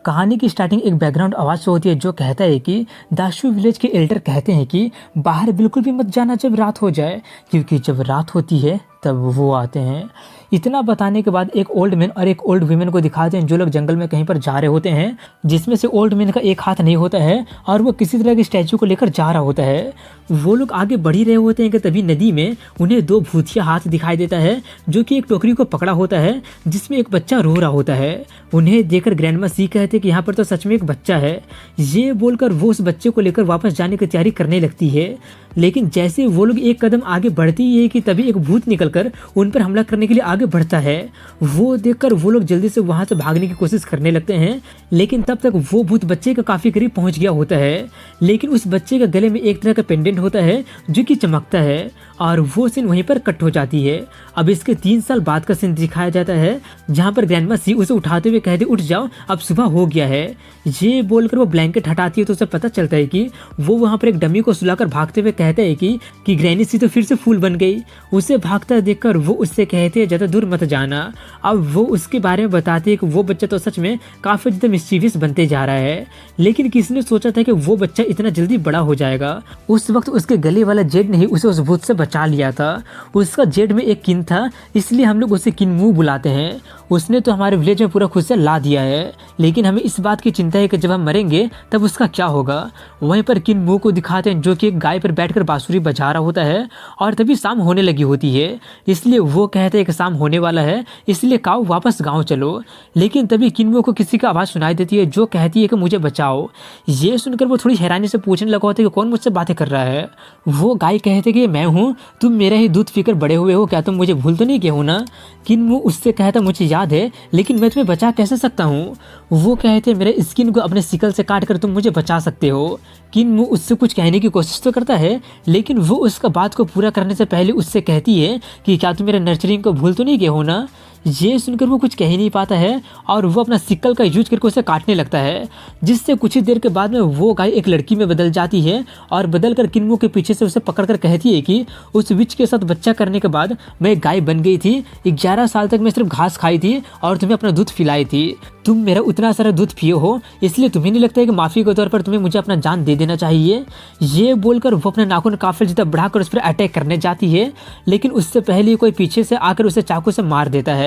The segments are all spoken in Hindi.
कहानी की स्टार्टिंग एक बैकग्राउंड आवाज़ से होती है जो कहता है कि दाशु विलेज के एल्डर कहते हैं कि बाहर बिल्कुल भी मत जाना जब रात हो जाए, क्योंकि जब रात होती है तब वो आते हैं। इतना बताने के बाद एक ओल्ड मैन और एक ओल्ड वीमेन को दिखाते हैं जो लोग जंगल में कहीं पर जा रहे होते हैं, जिसमें से ओल्ड मैन का एक हाथ नहीं होता है और वो किसी तरह के स्टैचू को लेकर जा रहा होता है। वो लोग आगे बढ़ ही रहे होते हैं कि तभी नदी में उन्हें दो भूतिया हाथ दिखाई देता है जो कि एक टोकरी को पकड़ा होता है जिसमें एक बच्चा रो रहा होता है। उन्हें देखकर ग्रैंडमा सी कहते हैं कि यहाँ पर तो सच में एक बच्चा है। ये बोलकर वो उस बच्चे को लेकर वापस जाने की तैयारी करने लगती है, लेकिन जैसे वो लोग एक कदम आगे बढ़ती है कि तभी एक भूत निकलकर उन पर हमला करने के लिए आगे बढ़ता है। वो देखकर वो लोग जल्दी से वहां से भागने की कोशिश करने लगते हैं, लेकिन तब तक वो भूत बच्चे के काफी करीब पहुंच गया होता है। लेकिन उस बच्चे के गले में एक तरह का पेंडेंट होता है जो कि चमकता है और वो सीन वहीं पर कट हो जाती है। अब इसके 3 साल बाद का सीन दिखाया जाता है जहाँ पर ग्रैंडमा सी उसे उठाते हुए कहते उठ जाओ अब सुबह हो गया है। ये बोलकर वो ब्लैंकेट हटाती है तो उसे पता चलता है कि वो वहाँ पर एक डमी को सुलाकर भागते हुए कहता है कि ग्रैनी सी तो फिर से फूल बन गई। उसे भागता देखकर वो उससे कहते हैं ज्यादा दूर मत जाना। अब वो उसके बारे में बताते हैं कि वो बच्चा तो सच में काफी ज्यादा मिस्चीवियस बनते जा रहा है, लेकिन किसने सोचा था कि वो बच्चा इतना जल्दी बड़ा हो जाएगा। उस वक्त उसके गले वाला जेड ने ही उसे उस भूत से बचा लिया था। उसका जेड में एक किन था, इसलिए हम लोग उसे किनमू बुलाते हैं। उसने तो हमारे विलेज में पूरा खुद से ला दिया है, लेकिन हमें इस बात की चिंता है कि जब हम मरेंगे तब उसका क्या होगा। वहीं पर किनमू को दिखाते हैं जो कि एक गाय पर बैठकर बांसुरी बजा रहा होता है और तभी शाम होने लगी होती है, इसलिए वो कहते हैं कि शाम होने वाला है इसलिए काऊ वापस गांव चलो। लेकिन तभी किनमू को किसी का आवाज़ सुनाई देती है जो कहती है कि मुझे बचाओ। ये सुनकर वो थोड़ी हैरानी से पूछने लगा होता है कि कौन मुझसे बातें कर रहा है। वो गाय कहते कि मैं हूँ, तुम मेरा ही दूध पीकर बड़े हुए हो, क्या तुम मुझे भूल तो नहीं गए हो ना। किनमू उससे कहता मुझे याद है, लेकिन मैं तुम्हें बचा कैसे सकता हूँ। वो कहते मेरे स्किन को अपने सिकल से काट कर तुम मुझे बचा सकते हो। किनमू उससे कुछ कहने की कोशिश तो करता है, लेकिन वो उसका बात को पूरा करने से पहले उससे कहती है कि क्या तुम मेरे नर्चरिंग को भूल तो नहीं गए हो ना। ये सुनकर वो कुछ कह ही नहीं पाता है और वो अपना सिक्कल का यूज करके उसे काटने लगता है, जिससे कुछ ही देर के बाद में वो गाय एक लड़की में बदल जाती है और बदल कर किनमू के पीछे से उसे पकड़कर कहती है कि उस विच के साथ बच्चा करने के बाद मैं एक गाय बन गई थी। 11 साल तक मैं सिर्फ घास खाई थी और तुम्हें अपना दूध पिलाई थी। तुम मेरा उतना सारा दूध पिए हो, इसलिए तुम्हें नहीं लगता है कि माफ़ी के तौर पर तुम्हें मुझे अपना जान दे देना चाहिए। ये बोलकर वो अपने नाखून काफी ज़्यादा बढ़ाकर उस पर अटैक करने जाती है, लेकिन उससे पहले कोई पीछे से आकर उसे चाकू से मार देता है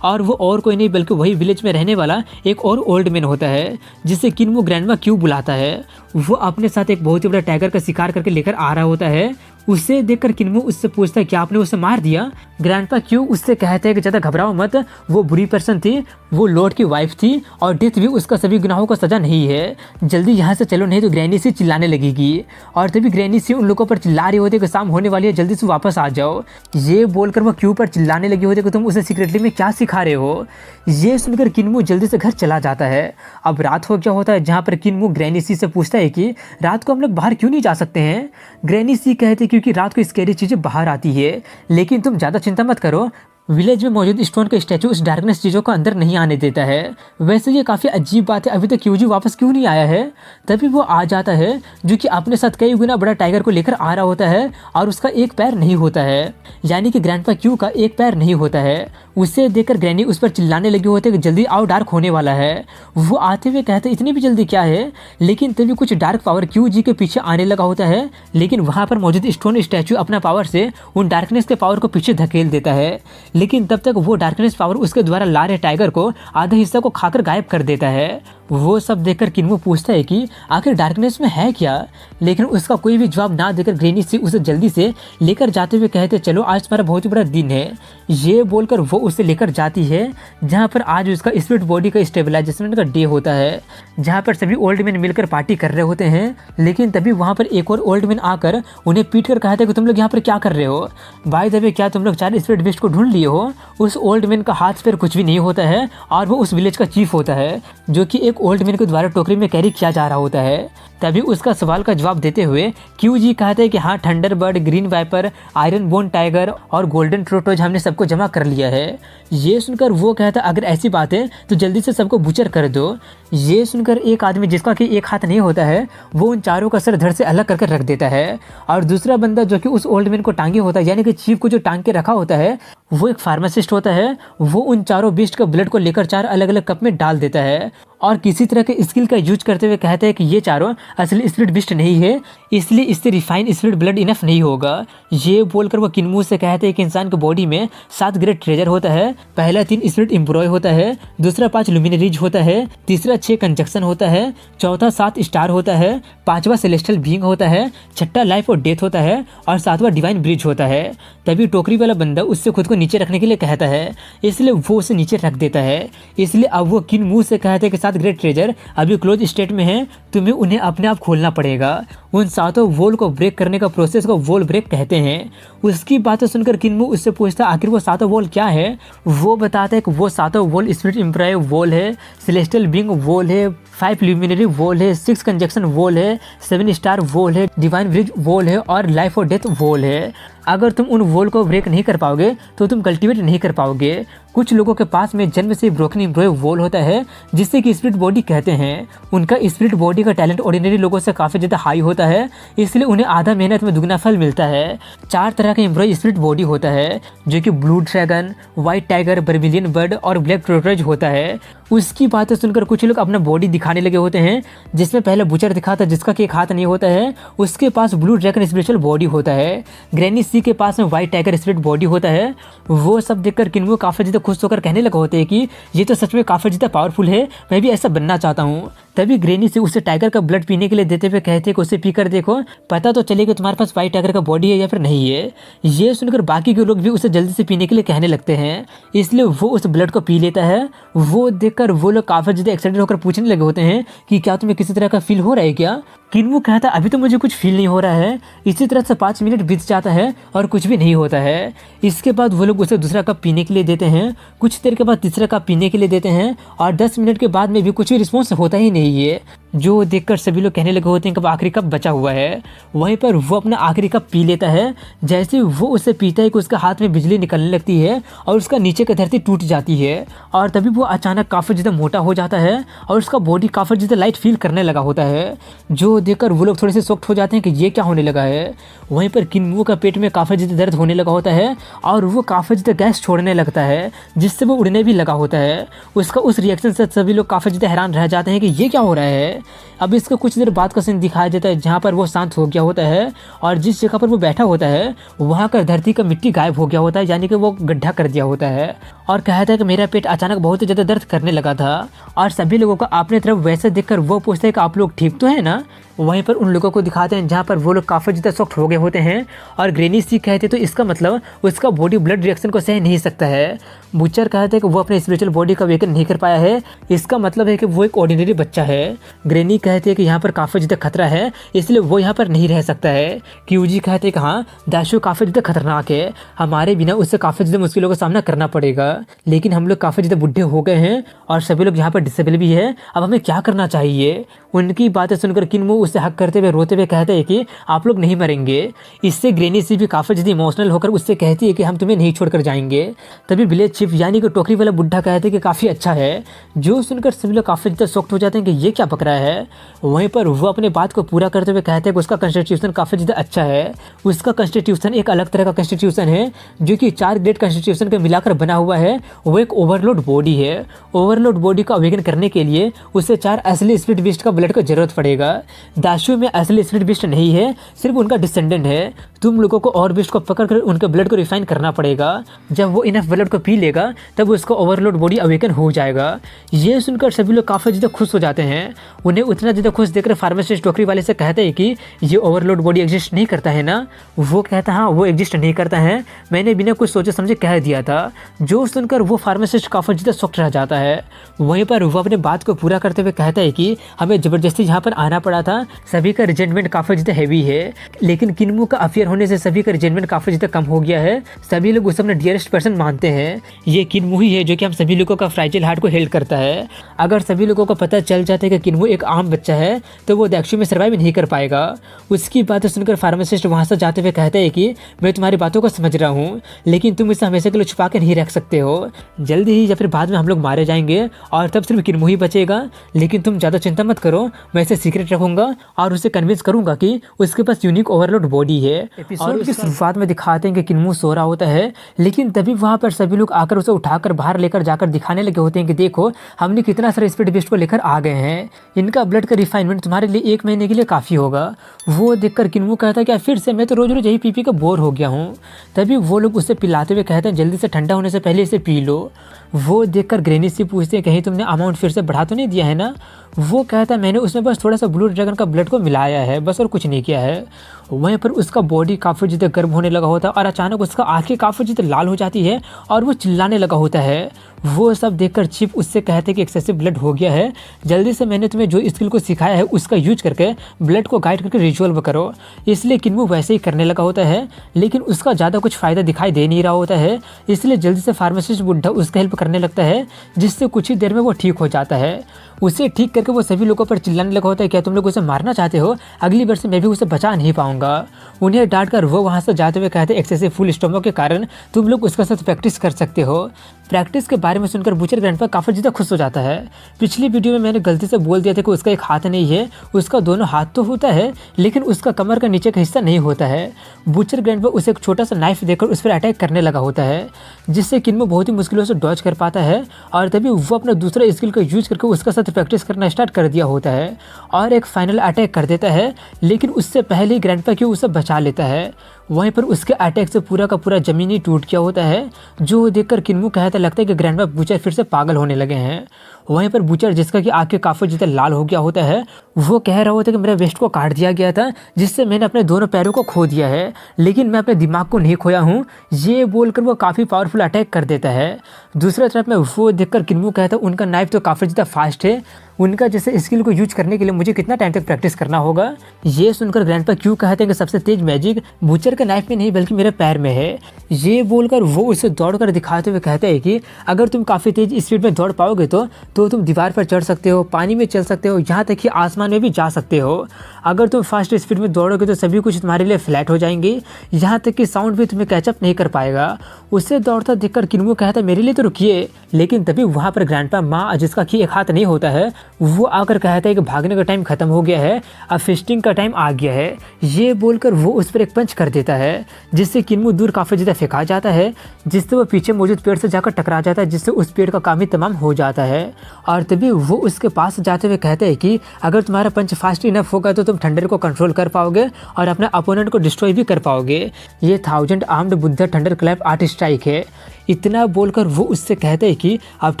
और वो और कोई नहीं बल्कि वही विलेज में रहने वाला एक और ओल्ड मैन होता है जिसे किनमू ग्रैंडमा क्यों बुलाता है। वो अपने साथ एक बहुत ही बड़ा टाइगर का शिकार करके लेकर आ रहा होता है। उसे देखकर किनमू उससे पूछता है क्या आपने उसे मार दिया। ग्रैंडपा क्यों उससे कहते हैं कि ज़्यादा घबराओ मत, वो बुरी पर्सन थी, वो लॉर्ड की वाइफ थी और डेथ भी उसका सभी गुनाहों का सजा नहीं है। जल्दी यहाँ से चलो नहीं तो ग्रैनी सी चिल्लाने लगेगी। और तभी ग्रैनी सी उन लोगों पर चिल्ला रही होती है कि शाम होने वाली है, जल्दी से वापस आ जाओ। ये बोलकर वो क्यों पर चिल्लाने लगी होती है कि तुम उसे सीक्रेटली में क्या सिखा रहे हो। ये सुनकर किनमू जल्दी से घर चला जाता है। अब रात हो गया होता है जहाँ पर किनमू ग्रैनी सी से पूछता है कि रात को हम लोग बाहर क्यों नहीं जा सकते हैं। ग्रैनी सी कहती क्योंकि रात को स्कैरी चीज़ें बाहर आती है, लेकिन तुम ज़्यादा चिंता मत करो, विलेज में मौजूद स्टोन का स्टैचू उस डार्कनेस चीज़ों को अंदर नहीं आने देता है। वैसे ये काफ़ी अजीब बात है, अभी तक क्यूजी वापस क्यों नहीं आया है। तभी वो आ जाता है जो कि अपने साथ कई गुना बड़ा टाइगर को लेकर आ रहा होता है और उसका एक पैर नहीं होता है, यानी कि ग्रैंडपा क्यू का एक पैर नहीं होता है। उसे देखकर ग्रैनी उस पर चिल्लाने लगे होते कि जल्दी आओ, डार्क होने वाला है। वो आते हुए कहते इतनी भी जल्दी क्या है, लेकिन तभी कुछ डार्क पावर क्यू जी के पीछे आने लगा होता है, लेकिन वहाँ पर मौजूद स्टोन स्टैचू अपना पावर से उन डार्कनेस के पावर को पीछे धकेल देता है। लेकिन तब तक वो डार्कनेस पावर उसके द्वारा ला रहे टाइगर को आधे हिस्सा को खाकर गायब कर देता है। वो सब देखकर किनमू पूछता है कि आखिर डार्कनेस में है क्या, लेकिन उसका कोई भी जवाब ना देकर ग्रैनी सी उसे जल्दी से लेकर जाते हुए कहते चलो आज तुम्हारा बहुत ही बड़ा दिन है। ये बोलकर वो उसे लेकर जाती है जहाँ पर आज उसका स्पिरिट बॉडी का स्टेबलाइजेशन का डे होता है, जहाँ पर सभी ओल्ड मैन मिलकर पार्टी कर रहे होते हैं। लेकिन तभी वहाँ पर एक और ओल्ड मैन आकर उन्हें पीट कर कहते कि तुम लोग यहाँ पर क्या कर रहे हो। बाय द वे क्या तुम लोग 4 स्पिरिट बेस्ट को ढूंढ लिए हो। उस ओल्ड मैन का हाथ पैर कुछ भी नहीं होता है और वो उस विलेज का चीफ होता है जो कि एक ओल्ड मैन के द्वारा टोकरी में कैरी किया जा रहा होता है। तभी उसका सवाल का जवाब देते हुए क्यू जी कहते हैं कि हाँ, Thunderbird, green viper, iron bone tiger और गोल्डन ट्रोटोज हमने सबको जमा कर लिया है। ये सुनकर वो कहता है अगर ऐसी बात है तो जल्दी से सबको बुचर कर दो। ये सुनकर एक आदमी जिसका कि एक हाथ नहीं होता है वो उन चारों का सर धड़ से अलग करके रख देता है, और दूसरा बंदा जो कि उस ओल्ड मैन को टांगे होता है, यानी कि चीफ को जो टांग के रखा होता है, वो एक फार्मासिस्ट होता है। वो उन चारों बीस्ट का ब्लड को लेकर 4 अलग अलग कप में डाल देता है और किसी तरह के स्किल का यूज करते हुए कहता है कि ये चारों असली स्पिरिट बिस्ट नहीं है, इसलिए इससे रिफाइन स्पिरिट ब्लड इनफ नहीं होगा। ये बोलकर वो किनमू से कहते हैं कि इंसान के बॉडी में 7 ग्रेट ट्रेजर होता है। पहला 3 स्पिरिट एम्प्लॉय होता है, दूसरा 5 लुमिनरीज होता है, तीसरा 6 कंजक्शन होता है, चौथा 7 स्टार होता है, पांचवा सेलेस्टियल बीइंग होता है, छठा लाइफ और डेथ होता है और 7वां डिवाइन ब्रिज होता है। तभी टोकरी वाला बंदा उससे खुद को नीचे रखने के लिए कहता है, इसलिए वो उसे नीचे रख देता है। इसलिए अब वो किनमू से कहते हैं कि 7 ग्रेट ट्रेजर अभी क्लोज स्टेट में हैं, तुम्हें उन्हें अपने आप खोलना पड़ेगा। उन 7 वॉल को ब्रेक करने का प्रोसेस को वॉल ब्रेक कहते हैं। उसकी बातें सुनकर किनमू उससे पूछता आखिर वो 7 वॉल क्या है। वो बताता है कि वो 7 वॉल स्पिरिट एम्प्लॉय वॉल है, सेलेस्टियल बीइंग वॉल है, 5 ल्यूमिनरी वॉल है, 6 कंजक्शन वॉल है, 7 स्टार वॉल है, डिवाइन ब्रिज वॉल है और लाइफ और डेथ वॉल है। अगर तुम उन वॉल को ब्रेक नहीं कर पाओगे तो तुम कल्टीवेट नहीं कर पाओगे। कुछ लोगों के पास में जन्म से ब्रोकन एम्प्लॉय वॉल होता है जिससे कि स्पिरिट बॉडी कहते हैं। उनका स्पिरिट बॉडी का टैलेंट ऑर्डिनरी लोगों से काफ़ी ज़्यादा हाई होता है, इसलिए उन्हें आधा मेहनत में दुगना फल मिलता है। 4 तरह का एम्प्लॉय स्पिरिट बॉडी होता है जो कि blue dragon, white tiger, vermilion bird और ब्लैक ट्रोटोज होता है। उसकी बातें सुनकर कुछ लोग अपना बॉडी दिखाने लगे होते हैं, जिसमें पहले बुचर दिखाता जिसका कि एक हाथ नहीं होता है, उसके पास ब्लू ड्रैगन स्पिरिचुअल बॉडी होता है। ग्रैनी सी के पास में व्हाइट टाइगर स्पिरिट बॉडी होता है। वो सब देखकर किनमू काफ़ी ज़्यादा खुश होकर कहने लगे होते हैं कि ये तो सच में काफ़ी ज़्यादा पावरफुल है, मैं भी ऐसा बनना चाहता हूँ। तभी ग्रेनी से उसे टाइगर का ब्लड पीने के लिए देते हुए कहते हैं कि उसे पीकर देखो, पता तो चलेगा तुम्हारे पास व्हाइट टाइगर का बॉडी है या फिर नहीं है। ये सुनकर बाकी के लोग भी उसे जल्दी से पीने के लिए कहने लगते हैं, इसलिए वो उस ब्लड को पी लेता है। वो देखकर वो लोग काफ़ी ज़्यादा एक्साइटेड होकर पूछने लगे होते हैं कि क्या तुम्हें किसी तरह का फील हो रहा है क्या। किनमू कहता अभी तो मुझे कुछ फील नहीं हो रहा है। इसी तरह से 5 मिनट बीत जाता है और कुछ भी नहीं होता है। इसके बाद वो लोग उसे दूसरा कप पीने के लिए देते हैं, कुछ देर के बाद तीसरा कप पीने के लिए देते हैं और 10 मिनट के बाद में भी कुछ भी रिस्पॉन्स होता ही नहीं है। जो देखकर सभी लोग कहने लगे होते हैं कि आखिरी कप बचा हुआ है। वहीं पर वो अपना आखिरी कप पी लेता है। जैसे वो उसे पीता है कि उसका हाथ में बिजली निकलने लगती है और उसका नीचे की धरती टूट जाती है और तभी वो अचानक काफ़ी ज़्यादा मोटा हो जाता है और उसका बॉडी काफ़ी ज़्यादा लाइट फील करने लगा होता है। जो देखकर वो लोग थोड़े से शॉक्ड हो जाते हैं कि ये क्या होने लगा है। वहीं पर किनमू का पेट में काफ़ी ज़्यादा दर्द होने लगा होता है और वो काफ़ी ज़्यादा गैस छोड़ने लगता है, जिससे वो उड़ने भी लगा होता है। उसका उस रिएक्शन से सभी लोग काफ़ी ज़्यादा हैरान रह जाते हैं कि ये क्या हो रहा है। अब इसका कुछ देर बाद का सीन दिखाया जाता है जहाँ पर वो शांत हो गया होता है और जिस जगह पर वो बैठा होता है वहाँ का धरती का मिट्टी गायब हो गया होता है, यानी कि वो गड्ढा कर दिया होता है और कहता है कि मेरा पेट अचानक बहुत ही ज़्यादा दर्द करने लगा था। और सभी लोगों को अपने तरफ वैसे देखकर वो पूछते हैं कि आप लोग ठीक तो है ना। वहीं पर उन लोगों को दिखाते हैं जहाँ पर वो लोग काफ़ी ज़्यादा सॉफ्ट हो गए होते हैं और ग्रेनी सी कहते तो इसका मतलब उसका बॉडी ब्लड रिएक्शन को सह नहीं सकता है। बुचर कहते हैं कि वो अपने स्पिरिचुअल बॉडी का वेकन नहीं कर पाया है, इसका मतलब है कि वो एक ऑर्डिनरी बच्चा है। ग्रेनी कहते हैं कि यहाँ पर काफ़ी ज़्यादा खतरा है, इसलिए वो यहाँ पर नहीं रह सकता है। क्यूजी कहते हैं कि हाँ, दाशु काफ़ी ज़्यादा खतरनाक है, हमारे बिना उससे काफ़ी ज़्यादा मुश्किलों का सामना करना पड़ेगा, लेकिन हम लोग काफ़ी ज़्यादा बुढ़े हो गए हैं और सभी लोग यहाँ पर डिसेबल भी है, अब हमें क्या करना चाहिए। उनकी बातें सुनकर किनमू उससे हक करते हुए रोते हुए कहते हैं कि आप लोग नहीं मरेंगे। इससे ग्रेनी सी भी काफ़ी ज़्यादा इमोशनल होकर उससे कहती है कि हम तुम्हें नहीं छोड़कर जाएंगे। तभी विलेज चीफ यानी कि टोकरी वाला बुढ़ा कहते हैं कि काफ़ी अच्छा है। जो सुनकर सभी लोग काफ़ी ज़्यादा शॉक्ड हो जाते हैं कि ये क्या पक रहा है। वहीं पर वो अपने बात को पूरा करते हुए कहते हैं कि उसका कॉन्स्टिट्यूशन काफ़ी ज़्यादा अच्छा है। उसका कॉन्स्टिट्यूशन एक अलग तरह का कॉन्स्टिट्यूशन है जो कि 4 ग्रेट कॉन्स्टिट्यूशन को मिलाकर बना हुआ है। वो एक ओवरलोड बॉडी है। ओवरलोड बॉडी को अवेकन करने के लिए उसे 4 असली स्पिरिट बीस्ट का ब्लड की जरूरत पड़ेगा। दाशु में असली स्पिरिट बीस्ट नहीं है, सिर्फ उनका डिसेंडेंट है। तुम लोगों को और बीस्ट को पकड़कर उनके ब्लड को रिफाइन करना पड़ेगा। जब वो इनफ ब्लड को पी लेगा तब उसका ओवरलोड बॉडी अवेकन हो जाएगा। ये सुनकर सभी लोग काफ़ी ज़्यादा खुश हो जाते हैं। उन्हें उतना ज़्यादा खुश देखकर फार्मासिस्ट टोकरी वाले से कहते हैं कि ये ओवरलोड बॉडी एग्जिस्ट नहीं करता है ना। वो कहता हाँ, वो एग्जिस्ट नहीं करता है, मैंने बिना कुछ सोचे समझे कह दिया था। जो सुनकर वो फार्मासिस्ट काफ़ी ज़्यादा शॉक्ड रह जाता है। वहीं पर वो अपने बात को पूरा करते हुए कहता है कि हमें ज़बरदस्ती यहाँ पर आना पड़ा था, सभी का रिजेंटमेंट काफ़ी ज़्यादा हैवी है, लेकिन किन्मो का अफेयर होने से सभी का रिजेंटमेंट काफ़ी ज़्यादा कम हो गया है। सभी लोग उसे अपना डियरेस्ट पर्सन मानते हैं। ये किन्मो ही है जो कि हम सभी लोगों का फ्राइजिल हार्ट को हेल्प करता है। अगर सभी लोगों को पता चल जाता है कि किन्मो एक आम बच्चा है तो वो दाक्षु में सर्वाइव नहीं कर पाएगा। उसकी बातें सुनकर फार्मासिस्ट वहाँ से जाते हुए कहते हैं कि मैं तुम्हारी बातों को समझ रहा हूँ, लेकिन तुम इसे हमेशा के लिए छुपा के नहीं रख सकते हो। जल्दी ही या फिर बाद में हम लोग मारे जाएंगे और तब सिर्फ किन्मो ही बचेगा। लेकिन तुम ज़्यादा चिंता मत करो, मैं इसे सीक्रेट रखूंगा और उसे कन्विंस करूंगा कि उसके पास यूनिक ओवरलोड बॉडी है। एपिसोड की शुरुआत में दिखाते हैं कि किन्मो सो रहा होता है, लेकिन तभी वहाँ पर सभी लोग आकर उसे उठाकर बाहर लेकर जाकर दिखाने लगे होते हैं कि देखो हमने कितना सारा स्पीड बेस्ट को लेकर आ गए हैं। इनका ब्लड का रिफाइनमेंट तुम्हारे लिए 1 महीने के लिए काफ़ी होगा। वो देखकर किन्मो कहता है कि फिर से मैं तो रोज रोज यही पी का बोर हो गया हूँ। तभी वो लोग उसे पिलाते हुए कहते हैं जल्दी से ठंडा होने से पहले इसे पी लो। वो देखकर ग्रेनी से पूछते हैं कहीं तुमने अमाउंट फिर से बढ़ा तो नहीं दिया है ना। वो कहता है मैंने उसमें बस थोड़ा सा ब्लू ड्रैगन का ब्लड को मिलाया है बस, और कुछ नहीं किया है। वहीं पर उसका बॉडी काफ़ी ज़्यादा गर्म होने लगा होता है और अचानक उसका आंखें काफ़ी ज़्यादा लाल हो जाती है और वो चिल्लाने लगा होता है। वो सब देखकर चिप उससे कहते हैं कि एक्सेसिव ब्लड हो गया है, जल्दी से मैंने तुम्हें जो स्किल को सिखाया है उसका यूज करके ब्लड को गाइड करके रिचुअल करो। इसलिए किन्मो वैसे ही करने लगा होता है, लेकिन उसका ज़्यादा कुछ फ़ायदा दिखाई दे नहीं रहा होता है। इसलिए जल्दी से फार्मासिस्ट बुढ़ा उसका हेल्प करने लगता है, जिससे कुछ ही देर में वो ठीक हो जाता है। उसे ठीक करके वो सभी लोगों पर चिल्लाने लगा होता है क्या तुम लोग उसे मारना चाहते हो, अगली बार से मैं भी उसे बचा नहीं पाऊंगा। उन्हें डांट कर वो वहाँ से जाते हुए कहते हैं एक्सेसिव फुल स्टोमक के कारण तुम लोग उसके साथ प्रैक्टिस कर सकते हो। प्रैक्टिस के बारे में सुनकर बूचर ग्रैंडपा काफ़ी ज़्यादा खुश हो जाता है। पिछली वीडियो में मैंने गलती से बोल दिया था कि उसका एक हाथ नहीं है, उसका दोनों हाथ तो होता है लेकिन उसका कमर का नीचे का हिस्सा नहीं होता है। बूचर ग्रैंडपा उसे एक छोटा सा नाइफ देकर उस पर अटैक करने लगा होता है, जिससे किन्मो बहुत ही मुश्किलों से डॉज कर पाता है। और तभी वो अपना दूसरा स्किल का यूज करके उसका साथ प्रैक्टिस करना स्टार्ट कर दिया होता है और एक फाइनल अटैक कर देता है, लेकिन उससे पहले ही ग्रैंडपा क्यों उसे बचा लेता है। वहीं पर उसके अटैक से पूरा का पूरा जमीन ही टूट गया होता है, जो देखकर किन्मो कहता लगता है कि ग्रैंडपा बूचर फिर से पागल होने लगे हैं। वहीं पर बूचर जिसका कि आंखें काफ़ी ज़्यादा लाल हो गया होता है, वो कह रहा होता है कि मेरा वेस्ट को काट दिया गया था जिससे मैंने अपने दोनों पैरों को खो दिया है, लेकिन मैं अपने दिमाग को नहीं खोया हूँ। ये बोलकर वो काफ़ी पावरफुल अटैक कर देता है। दूसरी तरफ में वो देखकर किन्मो कहता है उनका नाइफ तो काफ़ी ज़्यादा फास्ट है, उनका जैसे स्किल को यूज करने के लिए मुझे कितना टाइम तक प्रैक्टिस करना होगा। ये सुनकर ग्रैंडपा क्यों कहते हैं कि सबसे तेज मैजिक बूचर के नाइफ में नहीं बल्कि मेरे पैर में है। ये बोलकर वो उसे दौड़कर दिखाते हुए कहते हैं कि अगर तुम काफ़ी तेज स्पीड में दौड़ पाओगे तो तुम दीवार पर चढ़ सकते हो, पानी में चल सकते हो, यहाँ तक कि आसमान में भी जा सकते हो। अगर तुम फास्ट स्पीड में दौड़ोगे तो सभी कुछ तुम्हारे लिए फ्लैट हो जाएंगे, यहाँ तक कि साउंड भी तुम्हें कैचअप नहीं कर पाएगा। उससे दौड़ता देखकर किन्मो कहता है मेरे लिए तो रुकिए, लेकिन तभी वहाँ पर ग्रैंडपा माँ जिसका कि एक हाथ नहीं होता है वो आकर कहता है कि भागने का टाइम खत्म हो गया है, अब फिस्टिंग का टाइम आ गया है। ये बोलकर वो उस पर एक पंच कर देता है, जिससे किन्मो दूर काफ़ी ज़्यादा फेंका जाता है, जिससे वो पीछे मौजूद पेड़ से जाकर टकरा जाता है, जिससे उस पेड़ का काम ही तमाम हो जाता है। और तभी वो उसके पास जाते हुए कहते हैं कि अगर तुम्हारा पंच फास्ट इनफ होगा तो तुम थंडर को कंट्रोल कर पाओगे और अपने अपोनेंट को डिस्ट्रॉय भी कर पाओगे। ये 1000 armed Buddha thunder clap 8 strike है। इतना बोलकर वो उससे कहते हैं कि आप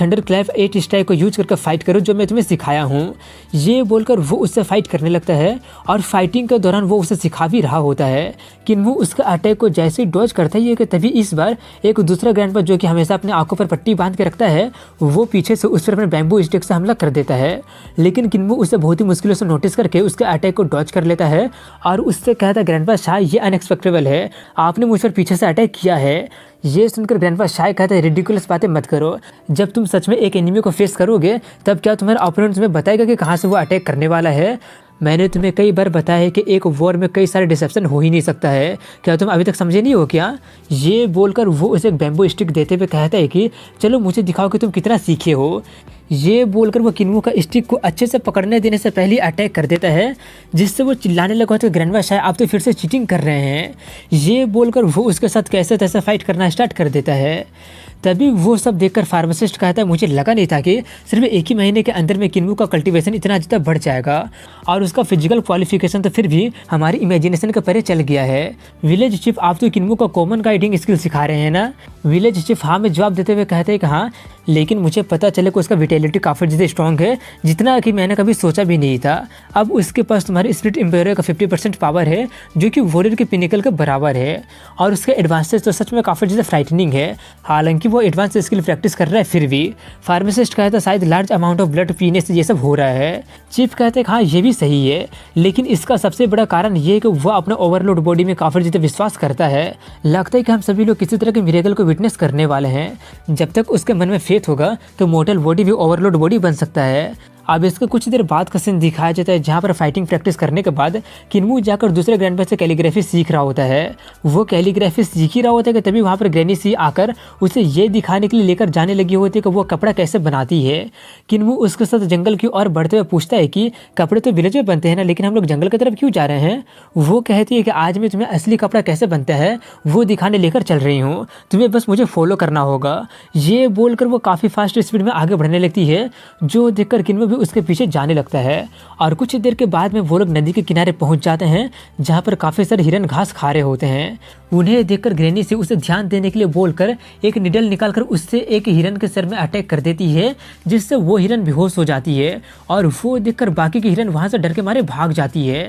थंडर क्लैप 8 स्ट्राइक को यूज करके फाइट करो जो मैं तुम्हें सिखाया हूँ। ये बोलकर वो उससे फाइट करने लगता है और फाइटिंग के दौरान वो उसे सिखा भी रहा होता है। किन्मो उसका अटैक को जैसे ही डॉज करता है कि तभी इस बार एक दूसरा ग्रैंडपा जो कि हमेशा अपने आंखों पर पट्टी बांध के रखता है, वो पीछे से उस पर अपने बैम्बू स्टिक से हमला कर देता है। लेकिन किन्मो उसे बहुत ही मुश्किलों से नोटिस करके उसके अटैक को डॉज कर लेता है और उससे कहता है ग्रैंडपा शायद ये अनएक्सपेक्टेबल है, आपने मुझ पर पीछे से अटैक किया है। ये सुनकर ग्रैंडपा शाय कहता है रिडिकुलस बातें मत करो, जब तुम सच में एक एनिमी को फेस करोगे तब क्या तुम्हारा ओपोनेंट तुम्हें बताएगा कि कहाँ से वो अटैक करने वाला है। मैंने तुम्हें कई बार बताया है कि एक वॉर में कई सारे डिसेप्शन हो ही नहीं सकता है, क्या तुम अभी तक समझे नहीं हो क्या। ये बोलकर वो उसे एक बैम्बू स्टिक देते हुए कहता है कि चलो मुझे दिखाओ कि तुम कितना सीखे हो। ये बोलकर वो किन्मो का स्टिक को अच्छे से पकड़ने देने से पहले अटैक कर देता है, जिससे वो चिल्लाने लगा तो ग्रैंडपा शायद आप तो फिर से चीटिंग कर रहे हैं। ये बोलकर वो उसके साथ कैसे तैसे फाइट करना स्टार्ट कर देता है। तभी वो सब देखकर फार्मासिस्ट कहता है मुझे लगा नहीं था कि सिर्फ एक ही महीने के अंदर में किन्मो का कल्टीवेशन इतना ज़्यादा बढ़ जाएगा और उसका फिजिकल क्वालिफिकेशन तो फिर भी हमारी इमेजिनेशन के परे चल गया है। विलेज चीफ आप तो किन्मो का कॉमन गाइडिंग स्किल सिखा रहे हैं ना। विलेज चीफ हाँ में जवाब देते हुए कहते हैं कि हाँ, लेकिन मुझे पता चले कि उसका विटेलिटी काफ़ी ज़्यादा स्ट्रॉन्ग है, जितना कि मैंने कभी सोचा भी नहीं था। अब उसके पास तुम्हारे स्पिरिट एम्पायर का 50% पावर है, जो कि वॉरियर के पिनिकल के बराबर है, और उसके एडवांसेस तो सच में काफ़ी ज़्यादा फ्राइटनिंग है। हालांकि वो एडवांस स्किल प्रैक्टिस कर रहा है फिर भी। फार्मासिस्ट कहता है शायद लार्ज अमाउंट ऑफ ब्लड पीने से ये सब हो रहा है। चीफ कहते हैं हाँ ये भी सही है, लेकिन इसका सबसे बड़ा कारण ये है कि वह अपने ओवरलोड बॉडी में काफ़ी ज़्यादा विश्वास करता है। लगता है कि हम सभी लोग किसी तरह के मिरेकल को विटनेस करने वाले हैं। जब तक उसके मन में फेथ होगा तो मोर्टल बॉडी भी ओवरलोड बॉडी बन सकता है। अब इसका कुछ देर बाद का सीन दिखाया जाता है जहाँ पर फाइटिंग प्रैक्टिस करने के बाद किन्मू जाकर दूसरे ग्रैंडपा से कैलीग्राफी सीख रहा होता है। वो कैलीग्राफी सीख ही रहा होता है कि तभी वहाँ पर ग्रैनी सी आकर उसे ये दिखाने के लिए लेकर जाने लगी होती है कि वो कपड़ा कैसे बनाती है। किन्मू उसके साथ जंगल की ओर बढ़ते हुए पूछता है कि कपड़े तो विलेज में बनते हैं ना, लेकिन हम लोग जंगल की तरफ क्यों जा रहे हैं। वो कहती है कि आज मैं तुम्हें असली कपड़ा कैसे बनता है वो दिखाने लेकर चल रही हूँ, तुम्हें बस मुझे फॉलो करना होगा। ये बोलकर वो काफ़ी फास्ट स्पीड में आगे बढ़ने लगती है, जो देखकर किन्मू भी उसके पीछे जाने लगता है। और कुछ देर के बाद में वो लोग नदी के किनारे पहुंच जाते हैं जहां पर काफी सारे हिरन घास खा रहे होते हैं। उन्हें देखकर ग्रैनी सी उसे ध्यान देने के लिए बोलकर एक निडल निकालकर उससे एक हिरन के सर में अटैक कर देती है, जिससे वो हिरन बेहोश हो जाती है और वो देखकर बाकी के हिरन वहां से डर के मारे भाग जाती है।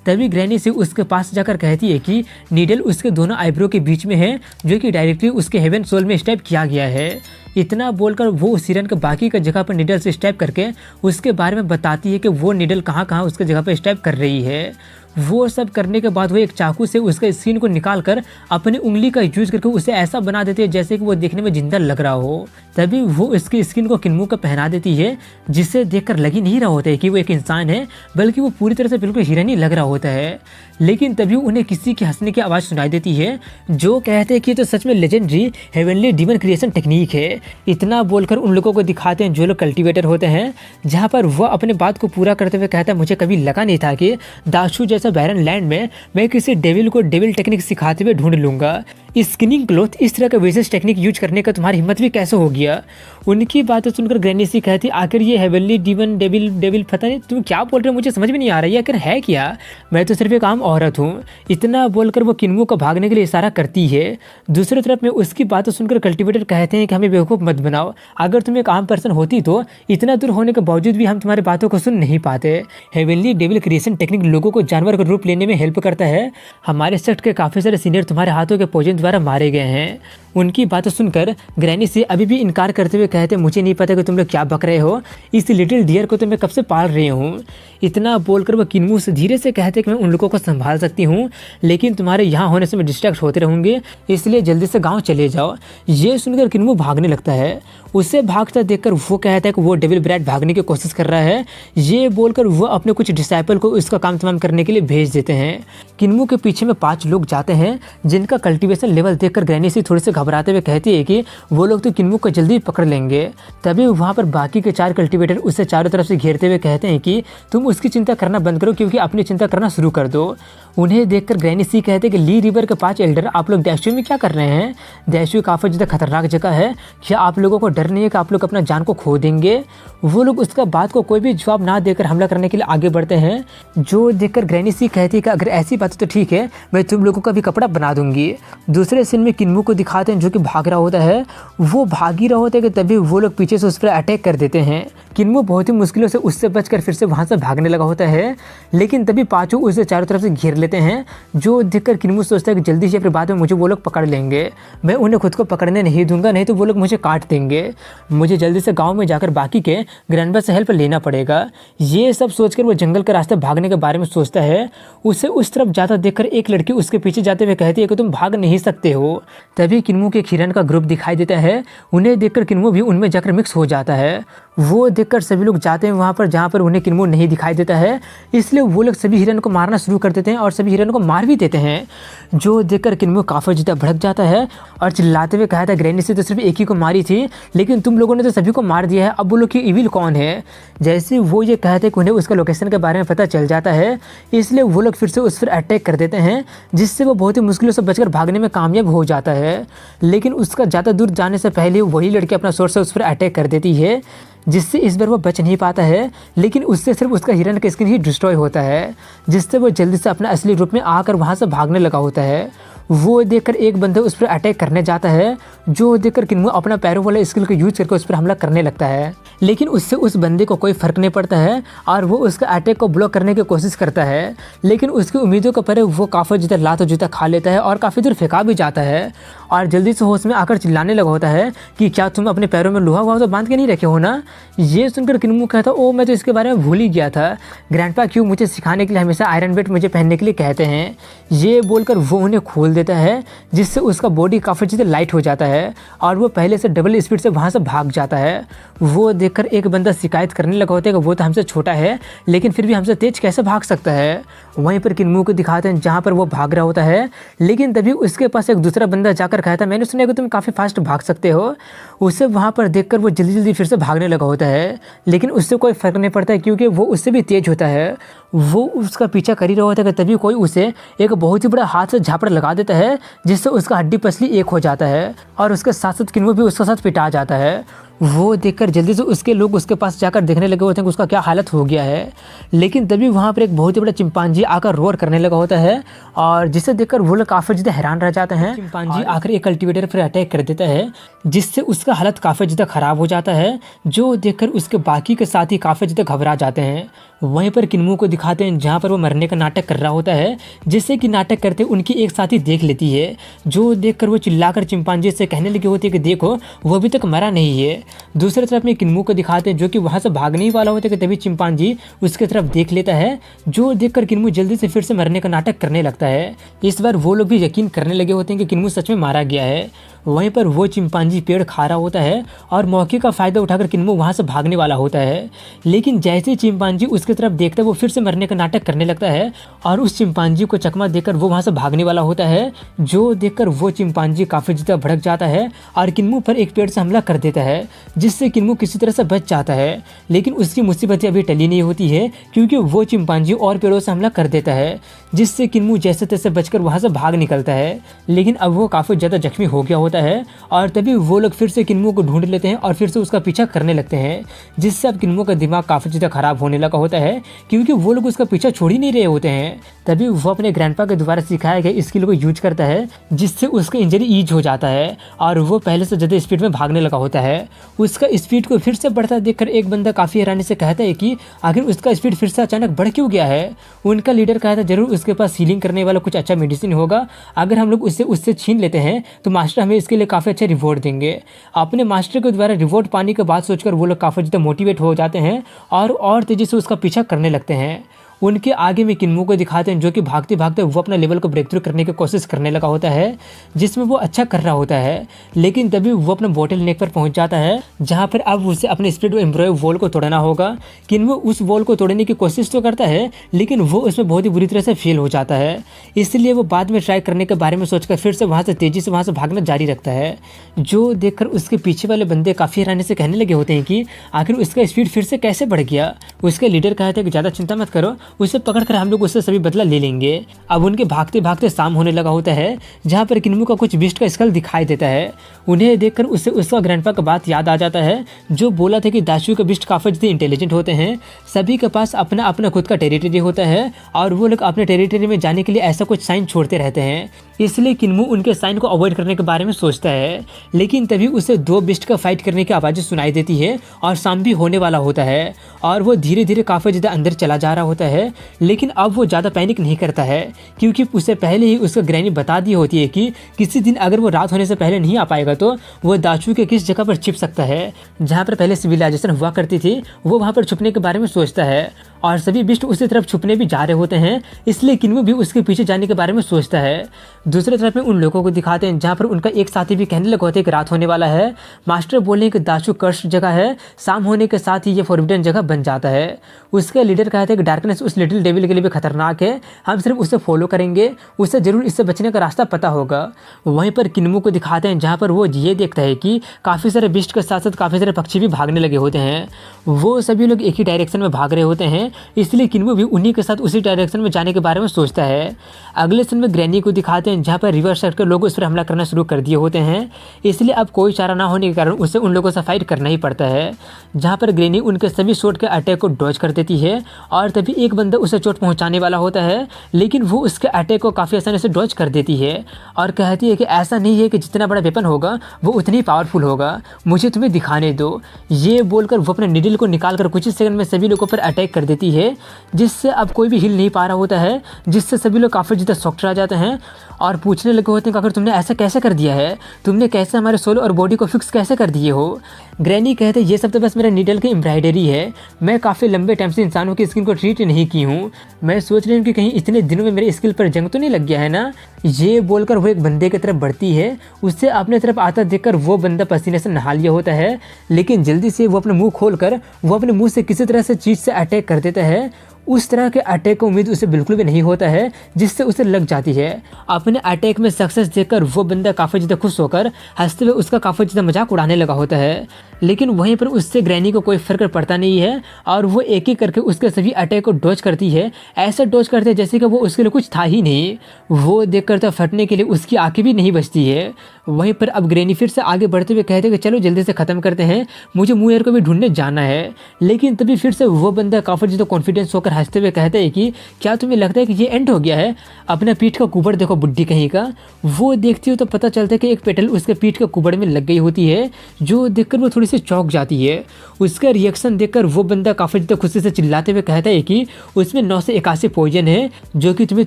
तभी ग्रैनी सी उसके पास जाकर कहती है कि नीडल उसके दोनों आईब्रो के बीच में है, जो कि डायरेक्टली उसके हेवन सोल में स्टैप किया गया है। इतना बोलकर वो उस हिरन के बाकी का जगह पर निडल से स्टैप करके उसके बारे में बताती है कि वो निडल कहाँ कहाँ उसके जगह पर स्टैप कर रही है। वो सब करने के बाद वो एक चाकू से उसके स्किन को निकाल कर अपनी उंगली का यूज करके उसे ऐसा बना देती है जैसे कि वो देखने में जिंदा लग रहा हो। तभी वो उसकी स्किन को किन्मू को पहना देती है, जिससे देखकर लग ही नहीं रहा होता है कि वो एक इंसान है, बल्कि वो पूरी तरह से बिल्कुल हिरन ही लग रहा होता है। लेकिन तभी उन्हें किसी के हंसने की आवाज़ सुनाई देती है, जो कहते हैं कि तो सच में legendary heavenly demon creation technique है। इतना बोलकर उन लोगों को दिखाते हैं जो लोग कल्टीवेटर होते हैं, जहाँ पर वह अपने बात को पूरा करते हुए कहता है मुझे कभी लगा नहीं था कि दाशु जैसा बैरन लैंड में मैं किसी डेविल को डेविल टेक्निक सिखाते हुए ढूंढ लूंगा। स्किनिंग क्लॉथ इस तरह का विशेष टेक्निक यूज करने का तुम्हारी हिम्मत भी कैसे हो गया। उनकी बातें सुनकर ग्रैनी सी कहती आखिर ये हेवनली डीमन डेविल पता नहीं तुम क्या बोल रहे हो, मुझे समझ में नहीं आ रहा है आखिर है क्या, मैं तो सिर्फ एक आम औरत हूँ। इतना बोलकर वो किन्मू को भागने के लिए इशारा करती है। दूसरी तरफ में उसकी बातें सुनकर कल्टीवेटर कहते हैं कि हमें बेवकूफ़ मत बनाओ, अगर तुम एक आम पर्सन होती तो इतना दूर होने के बावजूद भी हम तुम्हारी बातों को सुन नहीं पाते। हेवनली डेविल क्रिएशन टेक्निक लोगों को जानवर का रूप लेने में हेल्प करता है। हमारे सेक्ट के काफ़ी सारे सीनियर तुम्हारे हाथों के पोजन द्वारा मारे गए हैं। उनकी बातें सुनकर ग्रैनी से अभी भी इनकार करते हुए कहते मुझे नहीं पता कि तुम लोग क्या बक रहे हो, इस लिटिल डियर को तो मैं कब से पाल रही हूँ। इतना बोलकर वो किन्मू से धीरे से कहते कि मैं उन लोगों को संभाल सकती हूँ, लेकिन तुम्हारे यहाँ होने से मैं डिस्ट्रैक्ट होते रहूँगी, इसलिए जल्दी से गाँव चले जाओ। ये सुनकर किन्मू भागने लगता है। उसे भागता देखकर वो कहता है कि वो डेविल ब्रैड भागने की कोशिश कर रहा है। ये बोलकर वो अपने कुछ डिसाइपल को इसका काम तमाम करने के लिए भेज देते हैं। किन्मू के पीछे में 5 लोग जाते हैं, जिनका कल्टीवेशन लेवल देखकर ग्रैनी सी थोड़े से घबराते हुए कहती है कि वो लोग तो किन्मू को जल्दी पकड़ लेंगे। तभी वहाँ पर बाकी के 4 कल्टीवेटर उसे चारों तरफ से घेरते हुए कहते हैं कि तुम उसकी चिंता करना बंद करो, क्योंकि अपनी चिंता करना शुरू कर दो। उन्हें देखकर ग्रैनी सी कहते हैं कि ली रिवर के 5 एल्डर आप लोग दैशु में क्या कर रहे हैं। दैशु काफ़ी ज़्यादा खतरनाक जगह है, क्या आप लोगों को डर नहीं है कि आप लोग अपना जान को खो देंगे। वो लोग उसका बात को कोई भी जवाब ना देकर हमला करने के लिए आगे बढ़ते हैं। जो देखकर ग्रैनी सी कहती है कि अगर ऐसी बात तो ठीक है, मैं तुम लोगों का भी कपड़ा बना दूंगी। दूसरे सीन में किन्मू को दिखाते हैं जो कि भाग रहा होता है। वो भाग ही रहा होता है कि तभी वो लोग पीछे से उस पर अटैक कर देते हैं। किन्मू बहुत ही मुश्किलों से उससे बचकर फिर से वहाँ से भागने लगा होता है, लेकिन तभी 5 उसे चारों तरफ से घेर लेते हैं। जो देखकर किन्मू सोचता है कि जल्दी से अपने बाद में मुझे वो लोग पकड़ लेंगे, मैं उन्हें खुद को पकड़ने नहीं दूंगा, नहीं तो वो लोग मुझे काट देंगे। मुझे जल्दी से गांव में जाकर बाकी के ग्रैंडपा से हेल्प लेना पड़ेगा। ये सब सोचकर वो जंगल के रास्ते भागने के बारे में सोचता है। उसे उस तरफ जाता देखकर एक लड़की उसके पीछे जाते हुए कहती है कि तुम भाग नहीं सकते हो। तभी किन्मू के हिरन का ग्रुप दिखाई देता है। उन्हें देखकर किन्मू भी उनमें जाकर मिक्स हो जाता है। वो देखकर सभी लोग जाते हैं वहाँ पर जहाँ पर उन्हें किन्मू नहीं दिखाई देता है, इसलिए वो लोग सभी हिरन को मारना शुरू कर देते हैं और सभी हिरन को मार भी देते हैं। जो देखकर किन्मू काफ़ी ज़्यादा भड़क जाता है और चिल्लाते हुए कहा था ग्रैनी से तो सिर्फ एक ही को मारी थी, लेकिन तुम लोगों ने तो सभी को मार दिया है, अब बोलो कि इविल कौन है। जैसे वो ये कहते कि उन्हें उसका लोकेशन के बारे में पता चल जाता है, इसलिए वो लोग फिर से उस पर अटैक कर देते हैं, जिससे वो बहुत ही मुश्किलों से बचकर भागने में कामयाब हो जाता है। लेकिन उसका ज़्यादा दूर जाने से पहले वही लड़की अपना सोर्स से उस पर अटैक कर देती है, जिससे इस बार वो बच नहीं पाता है, लेकिन उससे सिर्फ उसका हिरन का स्किन ही डिस्ट्रॉय होता है, जिससे वो जल्दी से अपना असली रूप में आकर वहाँ से भागने लगा होता है। वो देखकर एक बंदा उस पर अटैक करने जाता है, जो देखकर किन्मू अपना पैरों वाला स्किल को यूज करके उस पर हमला करने लगता है, लेकिन उससे उस बंदे को कोई फर्क नहीं पड़ता है और वो उसका अटैक को ब्लॉक करने की कोशिश करता है। लेकिन उसकी उम्मीदों के परे वो काफ़ी ज़्यादा लात और जूता खा लेता है और काफ़ी दूर फेंका भी जाता है और जल्दी से होश में आकर चिल्लाने लगा होता है कि क्या तुम अपने पैरों में लोहा वहा तो बांध के नहीं रखे हो ना। ये सुनकर किन्मू कहता ओ मैं तो इसके बारे में भूल ही गया था, ग्रैंडपा क्यों मुझे सिखाने के लिए हमेशा आयरन वेट मुझे पहनने के लिए कहते हैं। ये बोलकर वो उन्हें खोल देता है, जिससे उसका बॉडी काफ़ी ज़्यादा लाइट हो जाता है और वो पहले से डबल स्पीड से वहाँ से भाग जाता है। वो देखकर एक बंदा शिकायत करने लगा होता है कि वो तो हमसे छोटा है लेकिन फिर भी हमसे तेज कैसे भाग सकता है। वहीं पर किन्मू को दिखाते हैं जहाँ पर वो भाग रहा होता है, लेकिन तभी उसके पास एक दूसरा बंदा जाकर कहता है मैंने सुना कि तुम काफ़ी फास्ट भाग सकते हो। उसे वहाँ पर देखकर वो जल्दी जल्दी फिर से भागने लगा होता है, लेकिन उससे कोई फ़र्क नहीं पड़ता है क्योंकि वो उससे भी तेज होता है। वो उसका पीछा कर ही रहा होता है कि तभी कोई उसे एक बहुत ही बड़ा हाथ से झापड़ लगा देता है, जिससे उसका हड्डी पसली एक हो जाता है और उसके साथ साथ किन्मू भी उसके साथ पिटा जाता है। वो देखकर जल्दी से उसके लोग उसके पास जाकर देखने लगे होते हैं कि उसका क्या हालत हो गया है, लेकिन तभी वहाँ पर एक बहुत ही बड़ा चिंपांजी आकर रोर करने लगा होता है और जिसे देखकर वो लोग काफ़ी ज़्यादा हैरान रह जाते हैं। चिंपांजी आकर एक कल्टीवेटर पर अटैक कर देता है, जिससे उसका हालत काफ़ी ज़्यादा ख़राब हो जाता है, जो देखकर उसके बाकी के साथी काफ़ी ज़्यादा घबरा जाते हैं। वहीं पर किन्मू को दिखाते हैं जहाँ पर वो मरने का नाटक कर रहा होता है, जिससे कि नाटक करते उनकी एक साथी देख लेती है, जो देखकर वो चिल्लाकर चिंपांजी से कहने लगी होती है कि देखो वो अभी तक मरा नहीं है। दूसरी तरफ में किन्मू को दिखाते हैं जो कि वहाँ से भागने ही वाला होता है कि तभी चिंपांजी उसके तरफ देख लेता है, जो देखकर किन्मू जल्दी से फिर से मरने का नाटक करने लगता है। इस बार वो लोग भी यकीन करने लगे होते हैं कि किन्मू सच में मारा गया है। वहीं पर वो चिंपांजी पेड़ खा रहा होता है और मौके का फ़ायदा उठाकर किन्मू वहाँ से भागने वाला होता है, लेकिन जैसे ही चिंपांजी उसकी तरफ देखता है वो फिर से मरने का नाटक करने लगता है और उस चिंपांजी को चकमा देकर वो वहाँ से भागने वाला होता है, जो देखकर वो चिंपांजी काफ़ी ज़्यादा भड़क जाता है और किन्मू पर एक पेड़ से हमला कर देता है, जिससे किन्मू किसी तरह से बच जाता है। लेकिन उसकी मुसीबतें अभी टली नहीं होती है क्योंकि वो चिंपांजी और पेड़ों से हमला कर देता है, जिससे किन्मू जैसे तैसे बचकर वहाँ से भाग निकलता है। लेकिन अब वो काफ़ी ज़्यादा जख्मी हो गया होता है और तभी वो लोग फिर से किन्मू को ढूंढ लेते हैं और फिर से उसका पीछा करने लगते हैं, जिससे अब किन्मू का दिमाग काफ़ी ज़्यादा ख़राब होने लगा होता है क्योंकि वो लोग उसका पीछा छोड़ ही नहीं रहे होते हैं। तभी वो अपने ग्रैंडपा के द्वारा सिखाया गया स्किल को यूज करता है, जिससे उसका इंजरी ईज हो जाता है और वो पहले से ज़्यादा स्पीड में भागने लगा होता है। उसका स्पीड को फिर से बढ़ता देखकर एक बंदा काफ़ी हैरानी से कहता है कि आखिर उसका स्पीड फिर से अचानक बढ़ क्यों गया है। उनका लीडर कहता है जरूर उसके पास हीलिंग करने वाला कुछ अच्छा मेडिसिन होगा, अगर हम लोग उससे छीन लेते हैं तो मास्टर हमें इसके लिए काफ़ी अच्छा रिवॉर्ड देंगे। अपने मास्टर के द्वारा रिवॉर्ड पाने के बाद सोचकर वो लोग काफ़ी ज़्यादा मोटिवेट हो जाते हैं और तेज़ी से उसका पीछा करने लगते हैं। उनके आगे में किन्मू को दिखाते हैं जो कि भागते भागते वो अपना लेवल को ब्रेक थ्रू करने की कोशिश करने लगा होता है, जिसमें वो अच्छा कर रहा होता है। लेकिन तभी वो अपने बोटल नेक पर पहुंच जाता है, जहां पर अब उसे अपने स्पीड एम्ब्रॉय वॉल को तोड़ना होगा। किन्मू उस वॉल को तोड़ने की कोशिश तो करता है, लेकिन वो उसमें बहुत ही बुरी तरह से फेल हो जाता है। इसलिए वो बाद में ट्राई करने के बारे में सोचकर फिर से वहाँ से तेज़ी से वहाँ से भागना जारी रखता है, जो देखकर उसके पीछे वाले बंदे काफ़ी हैरानी से कहने लगे होते हैं कि आखिर उसका स्पीड फिर से कैसे बढ़ गया। उसके लीडर कहते हैं कि ज़्यादा चिंता मत करो, उसे पकड़कर हम लोग उससे सभी बदला ले लेंगे। अब उनके भागते भागते शाम होने लगा होता है, जहाँ पर किन्मू का कुछ बिस्ट का स्कल दिखाई देता है। उन्हें देखकर उससे उसका ग्रैंडपा का बात याद आ जाता है, जो बोला था कि दाशु के बिस्ट काफ़ी ज़्यादा इंटेलिजेंट होते हैं, सभी के पास अपना अपना खुद का टेरिटरी होता है और वो लोग अपने टेरिटरी में जाने के लिए ऐसा कुछ साइन छोड़ते रहते हैं। इसलिए किन्मू उनके साइन को अवॉइड करने के बारे में सोचता है, लेकिन तभी उसे दो बिस्ट का फाइट करने की आवाज़ें सुनाई देती है और शाम भी होने वाला होता है और वो धीरे धीरे काफ़ी ज़्यादा अंदर चला जा रहा होता है। लेकिन अब वो ज़्यादा पैनिक नहीं करता है क्योंकि उसे पहले ही उसका ग्रैनी बता दी होती है कि किसी दिन अगर वो रात होने से पहले नहीं आ पाएगा तो वो दाशु के किस जगह पर छिप सकता है, जहाँ पर पहले सिविलाइजेशन हुआ करती थी। वो वहाँ पर छुपने के बारे में सोचता है और सभी बिस्ट उसी तरफ छुपने भी जा रहे होते हैं, इसलिए किन्मू भी उसके पीछे जाने के बारे में सोचता है। दूसरी तरफ में उन लोगों को दिखाते हैं जहाँ पर उनका एक साथी भी कहने लगा होता है कि रात होने वाला है। मास्टर बोले कि दाशु कर्स्ट जगह है, शाम होने के साथ ही ये फॉरबिडन जगह बन जाता है। उसके लीडर कहते हैं कि डार्कनेस उस लिटिल डेविल के लिए भी खतरनाक है, हम सिर्फ उसे फॉलो करेंगे, उसे जरूर इससे बचने का रास्ता पता होगा। वहीं पर किन्मू को दिखाते हैं जहाँ पर वो ये देखता है कि काफ़ी सारे बिस्ट के साथ साथ काफ़ी सारे पक्षी भी भागने लगे होते हैं। वो सभी लोग एक ही डायरेक्शन में भाग रहे होते हैं इसलिए किन्मू भी उन्हीं के साथ उसी डायरेक्शन में जाने के बारे में सोचता है। अगले सीन में ग्रैनी को दिखाते हैं जहाँ पर रिवर साइड के लोग उस पर हमला करना शुरू कर दिए होते हैं। इसलिए अब कोई चारा ना होने के कारण उसे उन लोगों से फाइट करना ही पड़ता है, जहाँ पर ग्रैनी उनके सभी शॉट के अटैक को डॉज कर देती है और तभी एक बंदा उसे चोट पहुँचाने वाला होता है, लेकिन वो उसके अटैक को काफ़ी आसानी से डॉज कर देती है और कहती है कि ऐसा नहीं है कि जितना बड़ा वेपन होगा वो उतनी पावरफुल होगा, मुझे तुम्हें दिखाने दो। ये बोलकर वो अपने निडल को निकाल कर कुछ ही सेकंड में सभी लोगों पर अटैक कर देती है, जिससे अब कोई भी हिल नहीं पा रहा होता है, जिससे सभी लोग काफ़ी ज़्यादा शॉक्ड रह जाते हैं और पूछने लगे होते हैं कि अगर तुमने ऐसा कैसे कर दिया है, तुमने कैसे हमारे सोल और बॉडी को फिक्स कैसे कर दिए हो। ग्रैनी कहते ये सब तो बस मेरा नीडल की एम्ब्रॉयडरी है, मैं काफ़ी लंबे टाइम से इंसानों की स्किन को ट्रीट नहीं की हूँ, मैं सोच रही हूँ कि कहीं इतने दिनों में मेरे स्किल पर जंग तो नहीं लग गया है ना। ये बोलकर वो एक बंदे की तरफ बढ़ती है, उससे अपने तरफ आता देखकर वो बंदा पसीने से नहा लिया होता है, लेकिन जल्दी से वो अपना मुंह खोलकर वो अपने मुंह से किसी तरह से चीज़ से अटैक कर देता है। उस तरह के अटैक की उम्मीद उसे बिल्कुल भी नहीं होता है, जिससे उसे लग जाती है। अपने अटैक में सक्सेस देखकर वो बंदा काफ़ी ज़्यादा खुश होकर हंसते हुए उसका काफ़ी ज़्यादा मजाक उड़ाने लगा होता है, लेकिन वहीं पर उससे ग्रैनी को कोई फर्क पड़ता नहीं है और वो एक एक करके उसके सभी अटैक को डॉज करती है, ऐसा डॉज करते हैं जैसे कि वो उसके लिए कुछ था ही नहीं। वो देखकर तो फटने के लिए उसकी आंखें भी नहीं बचती है। वहीं पर अब ग्रैनी फिर से आगे बढ़ते हुए कहते हैं कि चलो जल्दी से ख़त्म करते हैं, मुझे मुंह को भी ढूंढने जाना है। लेकिन तभी फिर से वो बंदा काफ़ी ज़्यादा कॉन्फिडेंस होकर हंसते हुए कहता है कि क्या तुम्हें लगता है कि ये एंड हो गया है, अपना पीठ का कुबड़ देखो बुड्ढी कहीं का। वो देखती हो तो पता चलता है कि एक पेटल उसके पीठ के कुबड़ में लग गई होती है, जो देखकर वो थोड़ी सी चौंक जाती है। उसका रिएक्शन देखकर वो बंदा काफ़ी ज़्यादा खुशी से चिल्लाते हुए कहता है कि उसमें 981 पॉइजन है जो कि तुम्हें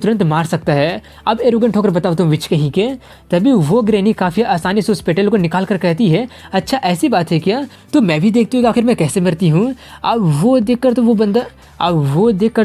तुरंत मार सकता है, अब एरोगेंट होकर बताओ तुम विच कहीं के। तभी वो ग्रैनी काफ़ी आसानी से उस पेटल को निकाल कर कहती है अच्छा ऐसी बात है क्या, तो मैं भी देखती हूँ आखिर मैं कैसे मरती हूँ। अब वो देखकर तो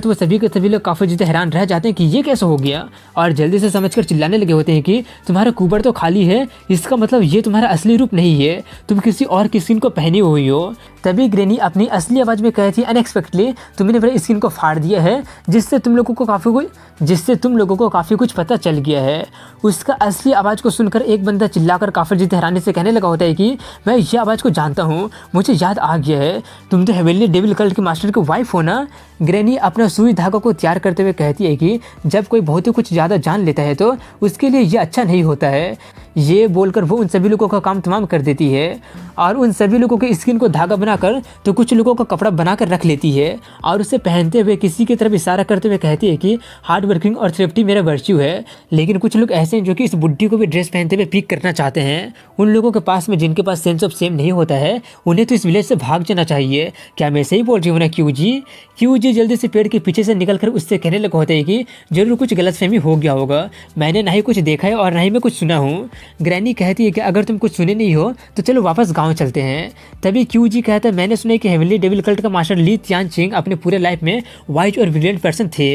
वो सभी लोग काफ़ी ज़्यादा हैरान रह जाते हैं कि ये कैसे हो गया, और जल्दी से समझकर चिल्लाने लगे होते हैं कि तुम्हारा कुबड़ तो खाली है, इसका मतलब ये तुम्हारा असली रूप नहीं है, तुम किसी और की स्किन को पहनी हुई हो। तभी ग्रैनी अपनी असली आवाज़ में कहती है अनएक्सपेक्टली तुमने मेरे स्किन को फाड़ दिया है, जिससे तुम लोगों को काफ़ी कुछ पता चल गया है। उसका असली आवाज़ को सुनकर एक बंदा चिल्लाकर काफ़ी ज़्यादा हैरानी से कहने लगा होता है कि मैं ये आवाज़ को जानता हूँ, मुझे याद आ गया है, तुम तो हेवनली डेविल कल्ट के मास्टर की वाइफ हो ना। ग्रैनी अपना सुई धागा को तैयार करते हुए कहती है कि जब कोई बहुत ही कुछ ज़्यादा जान लेता है तो उसके लिए ये अच्छा नहीं होता है। ये बोलकर वो उन सभी लोगों का काम तमाम कर देती है और उन सभी लोगों के स्किन को धागा बनाकर तो कुछ लोगों का कपड़ा बनाकर रख लेती है और उसे पहनते हुए किसी की तरफ इशारा करते हुए कहती है कि हार्ड वर्किंग और थ्रिफ्टी मेरा वर्च्यू है। लेकिन कुछ लोग ऐसे हैं जो कि इस बुड्ढी को भी ड्रेस पहनते हुए पिक करना चाहते हैं। उन लोगों के पास में जिनके पास सेंस ऑफ सेम नहीं होता है उन्हें तो इस विलेज से भाग जाना चाहिए। क्या मैं सही बोल रही हूँ ना क्यू जी जल्दी से पेड़ के पीछे से निकलकर उससे कहने लगा होता है कि जरूर कुछ गलतफहमी हो गया होगा, मैंने ना ही कुछ देखा है और ना ही मैं कुछ सुना हूँ। ग्रैनी कहती है कि अगर तुम कुछ सुने नहीं हो तो चलो वापस गांव चलते हैं। तभी क्यू जी कहता है मैंने सुना कि हेवनली डेविल कल्ट का मास्टर ली त्यानचिंग अपने पूरे लाइफ में वाइज और ब्रिलियंट पर्सन थे,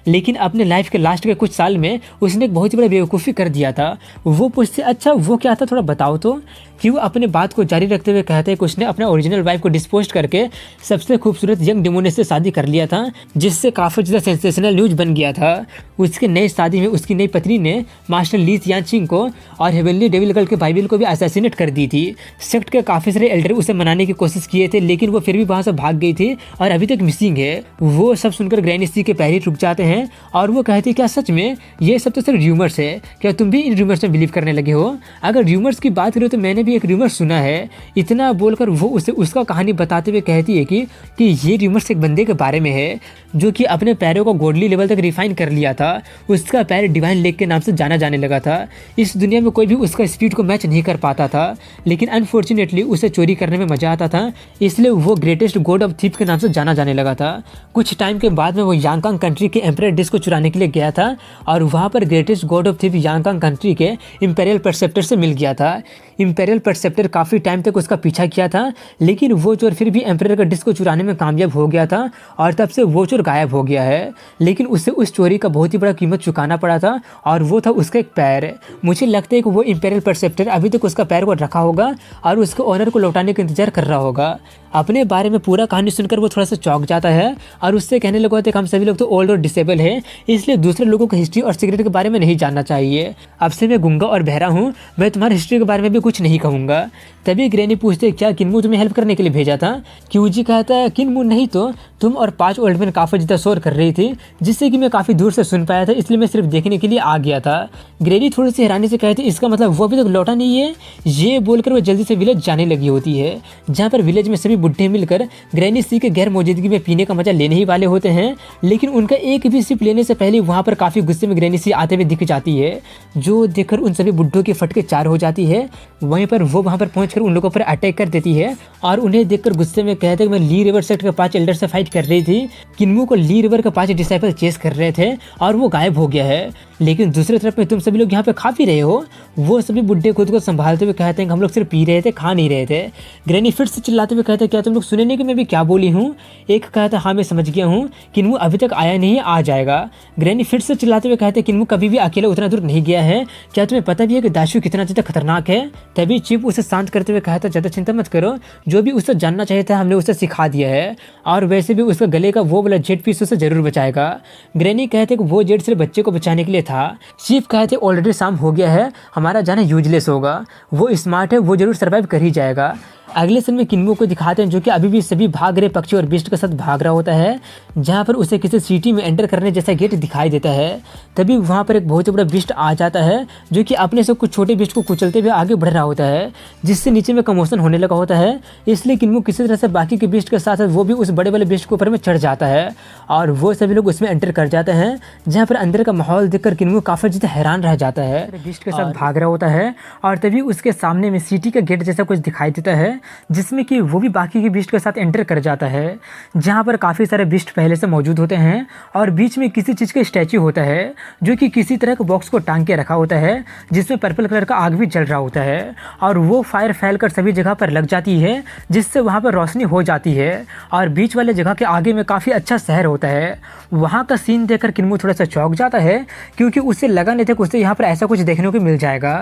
लेकिन अपने लाइफ के लास्ट के कुछ साल में उसने एक बहुत ही बड़ा बेवकूफ़ी कर दिया था। वो पूछते अच्छा वो क्या था, थोड़ा बताओ तो। क्यू अपने बात को जारी रखते हुए कहते हैं कि उसने अपने ओरिजिनल वाइफ को डिस्पोज करके सबसे खूबसूरत यंग डिमोनेस से शादी कर लिया था, जिससे काफ़ी ज़्यादा सेंसेशनल न्यूज बन गया था। उसके नई शादी में उसकी नई पत्नी ने मास्टर ली त्यानचिंग को और हेवनली डेविल कल्ट के बाइबल को भी असैसिनेट कर दी थी। सेक्ट के काफ़ी सारे एल्डर उसे मनाने की कोशिश किए थे, लेकिन वो फिर भी वहाँ से भाग गई थी और अभी तक मिसिंग है। वो सब सुनकर ग्रैनी सी के पैर ही रुक जाते हैं और वो कहती है क्या सच में ये सब तो सिर्फ र्यूमर्स है, क्या तुम भी इन र्यूमर्स में बिलीव करने लगे हो? अगर र्यूमर्स की बात करो तो मैंने भी एक र्यूमर सुना है। इतना बोलकर वो उसे उसका कहानी बताते हुए कहती है कि ये र्यूमर्स एक बंदे के बारे में है जो कि अपने पैरों को गॉडली लेवल तक रिफाइन कर लिया था। उसका पैर डिवाइन लेग के नाम से जाना जाने लगा था। इस दुनिया में कोई भी उसका स्पीड को मैच नहीं कर पाता था, लेकिन अनफॉर्चुनेटली उसे चोरी करने में मजा आता था, इसलिए वो ग्रेटेस्ट गॉड ऑफ थीफ के नाम से जाना जाने लगा था। कुछ टाइम के बाद में वो यांगकांग कंट्री के एम्परर डिस्क को चुराने के लिए गया था और वहाँ पर greatest god of thief Yangkang country के इंपेरियल परसेप्टर से मिल गया था। इंपेरियल परसेप्टर काफ़ी टाइम तक उसका पीछा किया था, लेकिन वो चोर फिर भी एम्परर का डिस्क को चुराने में कामयाब हो गया था और तब से वो चोर गायब हो गया है। लेकिन उसे उस चोरी का बहुत ही बड़ा कीमत चुकाना पड़ा था और वो था उसका एक पैर। मुझे लगता है कि वो इंपेरियल परसेप्टर अभी तक उसका पैर को रखा होगा और उसके ओनर को लौटाने का इंतजार कर रहा होगा। अपने बारे में पूरा कहानी सुनकर वो थोड़ा सा चौंक जाता है और उससे कहने लगा होता है कि हम सभी लोग तो ओल्ड और डिसेबल हैं, इसलिए दूसरे लोगों की हिस्ट्री और सीक्रेट के बारे में नहीं जानना चाहिए। अब से मैं गूंगा और बहरा हूँ, मैं तुम्हारी हिस्ट्री के बारे में भी कुछ नहीं कहूँगा। तभी ग्रैनी पूछते क्या किन्मू तुम्हें हेल्प करने के लिए भेजा था? क्यूजी कहता है किन्मू नहीं तो तुम और 5 ओल्ड मैन ट्रेन काफ़ी ज़्यादा शोर कर रही थी, जिससे कि मैं काफ़ी दूर से सुन पाया था, इसलिए मैं सिर्फ देखने के लिए आ गया था। ग्रैनी थोड़ी सी हैरानी से कहती, इसका मतलब वो अभी तक लौटा नहीं है? ये बोलकर वो जल्दी से विलेज जाने लगी होती है, जहाँ पर विलेज में सभी बुढ़े मिलकर ग्रैनी सी के गैर मौजूदगी में पीने का मजा लेने ही वाले होते हैं। लेकिन उनका एक भी सिप लेने से पहले वहाँ पर काफ़ी गुस्से में ग्रैनी सी आते हुए दिख जाती है, जो देखकर उन सभी बुढ़ों की फटके चार हो जाती है। वहीं पर वो वहाँ पर पहुँचकर उन लोगों पर अटैक कर देती है और उन्हें देखकर गुस्से में कहते हैं कि मैं ली रिवर सेक्ट के 5 एल्डर से फाइट कर रही थी, किन्मू को ली रिवर के 5 डिसाइपल चेस कर रहे थे और वो गायब हो गया है। लेकिन दूसरी तरफ में तुम सभी लोग यहाँ पे खा पी रहे हो। वो सभी बुढ़े खुद को संभालते हुए कहते हैं कि हम लोग सिर्फ पी रहे थे, खा नहीं रहे थे। ग्रैनी फिर से चिल्लाते हुए कहते हैं, क्या तुम लोग सुने नहीं कि मैं भी क्या बोली हूँ? एक कहता है, हाँ मैं समझ गया हूँ, किन्मू अभी तक आया नहीं है, आ जाएगा। ग्रैनी फिर से चिल्लाते हुए कहते हैं, किन्मू कभी भी अकेले उतना दूर नहीं गया है, क्या तुम्हें पता भी है कि दाशु कितना ज़्यादा खतरनाक है? तभी चिप उसे शांत करते हुए कहता, ज़्यादा चिंता मत करो, जो भी उससे जानना चाहिए था हमने उसे सिखा दिया है, और वैसे भी उसका गले का वो वाला जेट पीस उसे जरूर बचाएगा। ग्रैनी कहते कि वो जेट सिर्फ बच्चे को बचाने के लिए था। चीफ कहते ऑलरेडी शाम हो गया है, हमारा जाना यूजलेस होगा, वो स्मार्ट है, वो जरूर सर्वाइव कर ही जाएगा। अगले सीन में किन्मू को दिखाते हैं, जो कि अभी भी सभी भाग रहे पक्षी और बिस्ट के साथ भाग रहा होता है, जहाँ पर उसे किसी सिटी में एंटर करने जैसा गेट दिखाई देता है। तभी वहाँ पर एक बहुत ही बड़ा बिस्ट आ जाता है, जो कि अपने से कुछ छोटे बिस्ट को कुचलते हुए आगे बढ़ रहा होता है, जिससे नीचे में कमोशन होने लगा होता है। इसलिए किन्मू किसी तरह से बाकी के बिस्ट के साथ वो भी उस बड़े वाले बिस्ट के ऊपर में चढ़ जाता है और वो सभी लोग उसमें एंटर कर जाते हैं, जहाँ पर अंदर का माहौल देखकर किन्मू काफ़ी ज़्यादा हैरान रह जाता है। बिस्ट के साथ भाग रहा होता है और तभी उसके सामने में सिटी का गेट जैसा कुछ दिखाई देता है, जिसमें कि वो भी बाकी के बिस्ट के साथ एंटर कर जाता है, जहाँ पर काफ़ी सारे बिस्ट पहले से मौजूद होते हैं और बीच में किसी चीज़ का स्टैचू होता है, जो कि किसी तरह के बॉक्स को टांग के रखा होता है, जिसमें पर्पल कलर का आग भी जल रहा होता है और वो फायर फैलकर सभी जगह पर लग जाती है, जिससे वहाँ पर रोशनी हो जाती है और बीच वाले जगह के आगे में काफ़ी अच्छा शहर होता है। वहाँ का सीन देखकर किन्मू थोड़ा सा चौंक जाता है, क्योंकि उससे लगा नहीं था कि उसे यहाँ पर ऐसा कुछ देखने को मिल जाएगा।